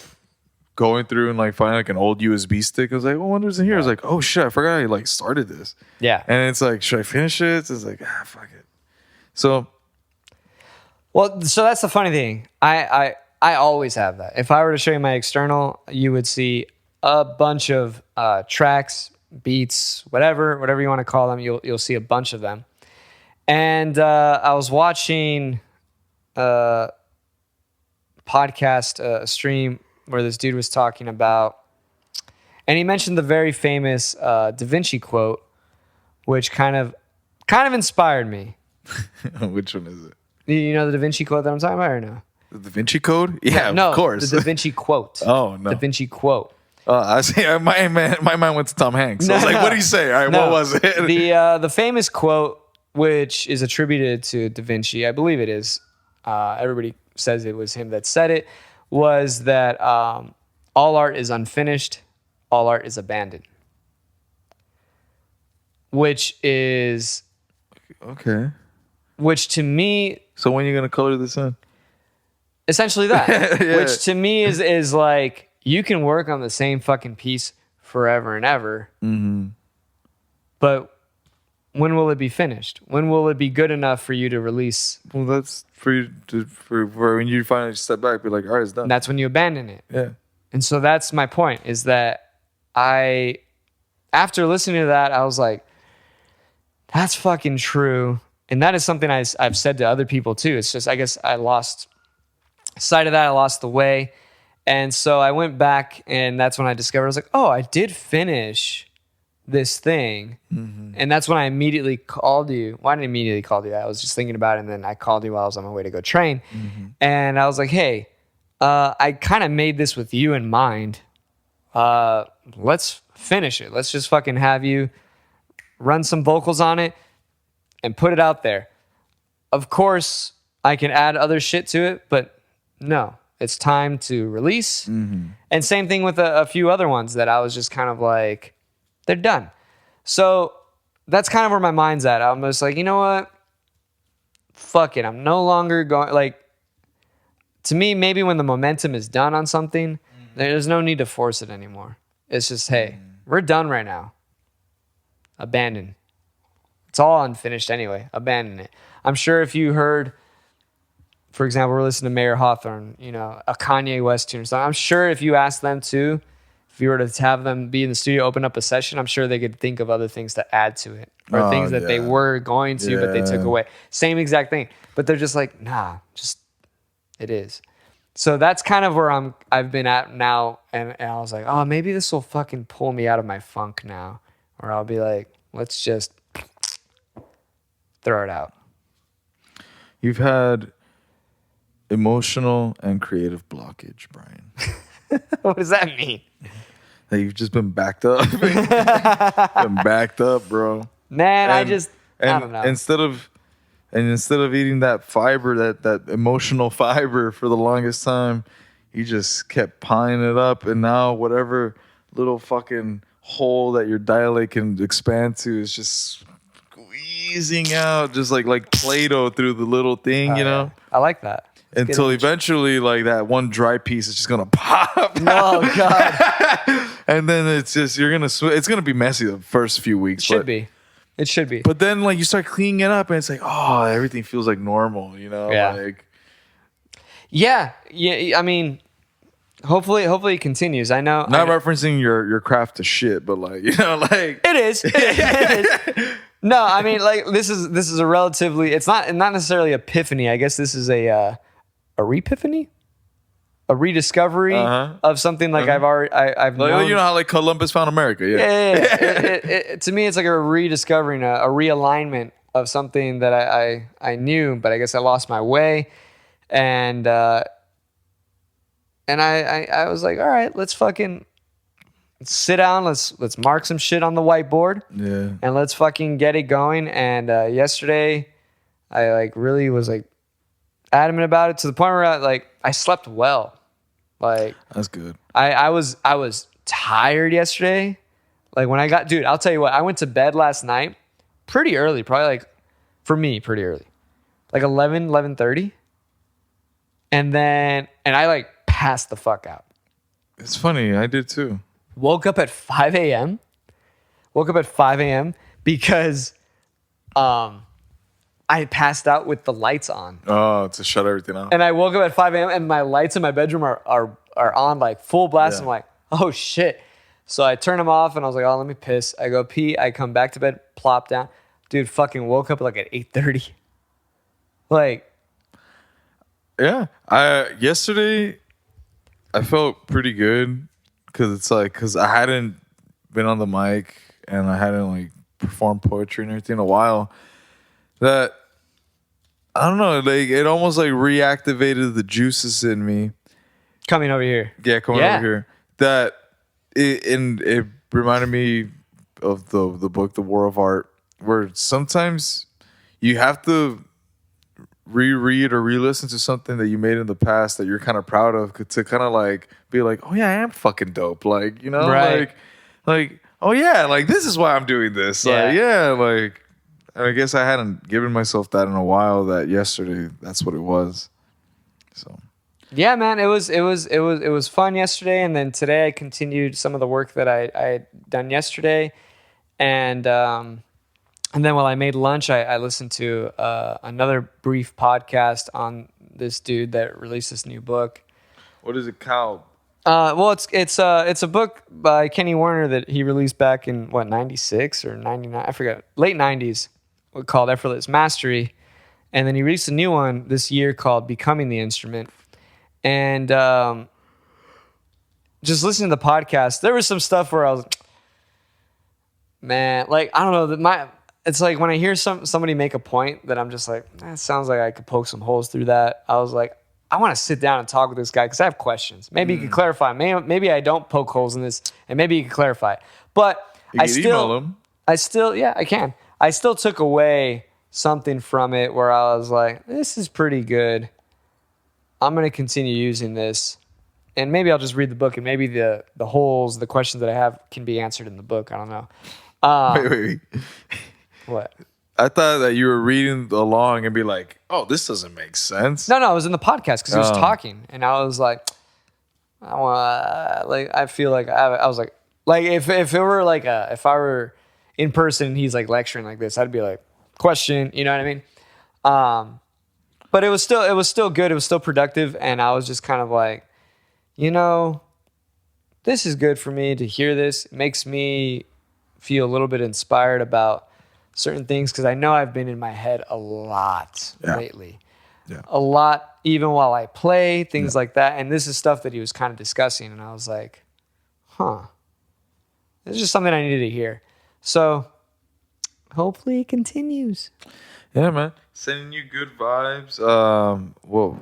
going through and like finding like an old USB stick. I was like, oh, I wonder what's in here. I was like, oh shit, I forgot I like started this. Yeah. And it's like, should I finish it? It's like, fuck it. So. Well, so that's the funny thing. I always have that. If I were to show you my external, you would see a bunch of tracks, beats, whatever you want to call them. You'll see a bunch of them. And I was watching a podcast, a stream where this dude was talking about, and he mentioned the very famous Da Vinci quote, which kind of inspired me. Which one is it? You know the Da Vinci quote that I'm talking about or no? The Da Vinci Code? Yeah, No, of course. the Da Vinci quote. Oh, no. Da Vinci quote. I see. My mind went to Tom Hanks. I was like, what did he say? All right, what was it? The famous quote, which is attributed to Da Vinci, I believe it is. Everybody says it was him that said it, was that all art is unfinished, all art is abandoned. Which is... Okay. Which to me... So when are you going to color this in? Essentially that. Yeah. Which to me is like, you can work on the same fucking piece forever and ever. Mm-hmm. But when will it be finished? When will it be good enough for you to release? Well, that's for you for when you finally step back, be like, all right, it's done. And that's when you abandon it. Yeah. And so that's my point, is that after listening to that, I was like, that's fucking true. And that is something I've said to other people too. It's just, I guess I lost sight of that. I lost the way. And so I went back, and that's when I discovered, I was like, oh, I did finish this thing. Mm-hmm. And that's when I immediately called you. Well, I didn't immediately call you. I was just thinking about it, and then I called you while I was on my way to go train. Mm-hmm. And I was like, hey, I kind of made this with you in mind. Let's finish it. Let's just fucking have you run some vocals on it and put it out there. Of course, I can add other shit to it, but no, it's time to release. Mm-hmm. And same thing with a few other ones that I was just kind of like, they're done. So that's kind of where my mind's at. I'm just like, you know what? Fuck it. I'm no longer going, like, to me, maybe when the momentum is done on something, there's no need to force it anymore. It's just, hey, we're done right now. Abandon. It's all unfinished anyway. Abandon it. I'm sure if you heard, for example, we're listening to Mayor Hawthorne, you know, a Kanye West tune or something. I'm sure if you asked them to, if you were to have them be in the studio, open up a session, I'm sure they could think of other things to add to it, or things that they were going to, but they took away. Same exact thing. But they're just like, nah, just, it is. So that's kind of where I've been at now. And I was like, oh, maybe this will fucking pull me out of my funk now. Or I'll be like, let's just throw it out. You've had emotional and creative blockage, Brian. What does that mean? That you've just been backed up. Been backed up, bro. Man, I don't know. Instead of eating that fiber, that emotional fiber for the longest time, you just kept piling it up, and now whatever little fucking hole that your dilate can expand to is just squeezing out, just like Play-Doh through the little thing, you know? I like that. It's until eventually, like, that one dry piece is just gonna pop. Oh God! And then it's just it's gonna be messy the first few weeks. It should be. But then, like, you start cleaning it up, and it's like, oh, everything feels like normal, you know? Yeah. Like, yeah. I mean, hopefully it continues. I know. Not referencing your craft to shit, but, like, you know, like it is. It is. No, I mean, like, this is a relatively. It's not necessarily epiphany. I guess this is a Reepiphany, a rediscovery of something like I've known. You know how, like, Columbus found America. Yeah. To me, it's like a rediscovering, a realignment of something that I knew, but I guess I lost my way, and I was like, all right, let's fucking sit down. Let's mark some shit on the whiteboard. Yeah. And let's fucking get it going. And yesterday, I like really was like adamant about it to the point where I slept well. Like, that's good. I was tired yesterday. Like, when dude, I'll tell you what, I went to bed last night pretty early, probably, like, for me, pretty early, like 11:30. And I like passed the fuck out. It's funny, I did too. Woke up at 5 a.m. Because I passed out with the lights on. Oh, to shut everything out. And I woke up at 5 a.m. and my lights in my bedroom are on, like, full blast. Yeah. I'm like, oh shit. So I turn them off and I was like, oh, let me piss. I go pee. I come back to bed, plop down. Dude, fucking woke up like at 8:30. Like, yeah. Yesterday I felt pretty good because I hadn't been on the mic and I hadn't, like, performed poetry and everything in a while. That I don't know, like it almost like reactivated the juices in me. Coming over here. Yeah, coming over here. That it reminded me of the book, The War of Art, where sometimes you have to reread or re-listen to something that you made in the past that you're kind of proud of to kind of like be like, oh yeah, I am fucking dope. Like, you know, right. like, oh yeah, like this is why I'm doing this. Like, I guess I hadn't given myself that in a while. That yesterday, that's what it was. So, yeah, man, it was fun yesterday, and then today I continued some of the work that I had done yesterday, and then while I made lunch, I listened to another brief podcast on this dude that released this new book. What is it called? Well, it's a book by Kenny Werner that he released back in 96 or 99, I forget, late 90s. Called Effortless Mastery, and then he released a new one this year called Becoming the Instrument. And just listening to the podcast, there was some stuff where I was, man, like I don't know, it's like when I hear somebody make a point that I'm just like, it sounds like I could poke some holes through that. I was like, I want to sit down and talk with this guy because I have questions. Maybe he could clarify. Maybe I don't poke holes in this, and maybe he could clarify. But I can. I still took away something from it where I was like, this is pretty good. I'm going to continue using this. And maybe I'll just read the book and maybe the holes, the questions that I have can be answered in the book. I don't know. Wait. What? I thought that you were reading along and be like, oh, this doesn't make sense. No, it was in the podcast because he was talking. And I was like, I feel like I was like if it were like if I were in person and he's like lecturing like this, I'd be like, question, you know what I mean? But it was still good. It was still productive. And I was just kind of like, this is good for me to hear this. It makes me feel a little bit inspired about certain things because I know I've been in my head a lot lately. Yeah. A lot, even while I play, things like that. And this is stuff that he was kind of discussing. And I was like, this is just something I needed to hear. So hopefully it continues. Yeah, man. Sending you good vibes. Whoa.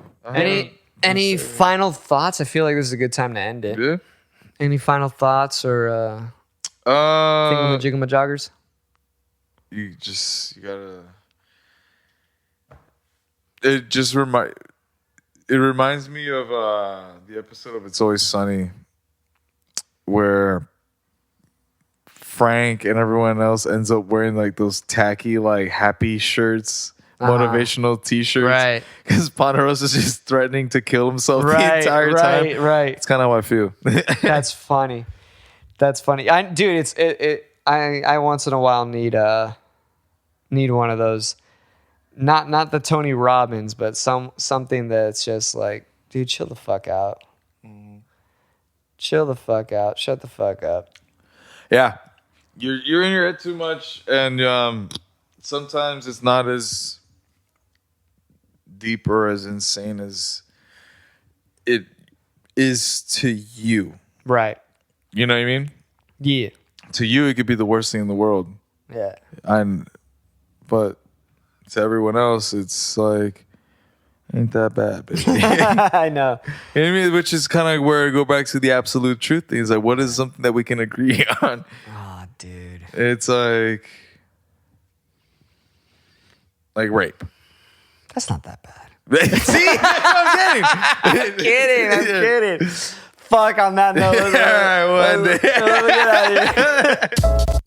Any final thoughts? I feel like this is a good time to end it. Yeah. Any final thoughts or thingamajigamajoggers? You gotta. It reminds me of the episode of It's Always Sunny where Frank and everyone else ends up wearing like those tacky like happy shirts, motivational t-shirts, right? Because Ponderosa's just threatening to kill himself the entire time. Right. It's kind of how I feel. That's funny. I once in a while need one of those, not the Tony Robbins, but something that's just like, dude, chill the fuck out. Chill the fuck out. Shut the fuck up. Yeah. You're in your head too much, and sometimes it's not as deep or as insane as it is to you. Right. You know what I mean? Yeah. To you, it could be the worst thing in the world. Yeah. But to everyone else, it's like, ain't that bad, baby. I know. You know what I mean? Which is kind of where I go back to the absolute truth thing. It's like, what is something that we can agree on? Oh, dude. It's like rape. That's not that bad. See? That's what I'm getting. I'm kidding. Fuck on that note. All right, one day. Let's get out of here.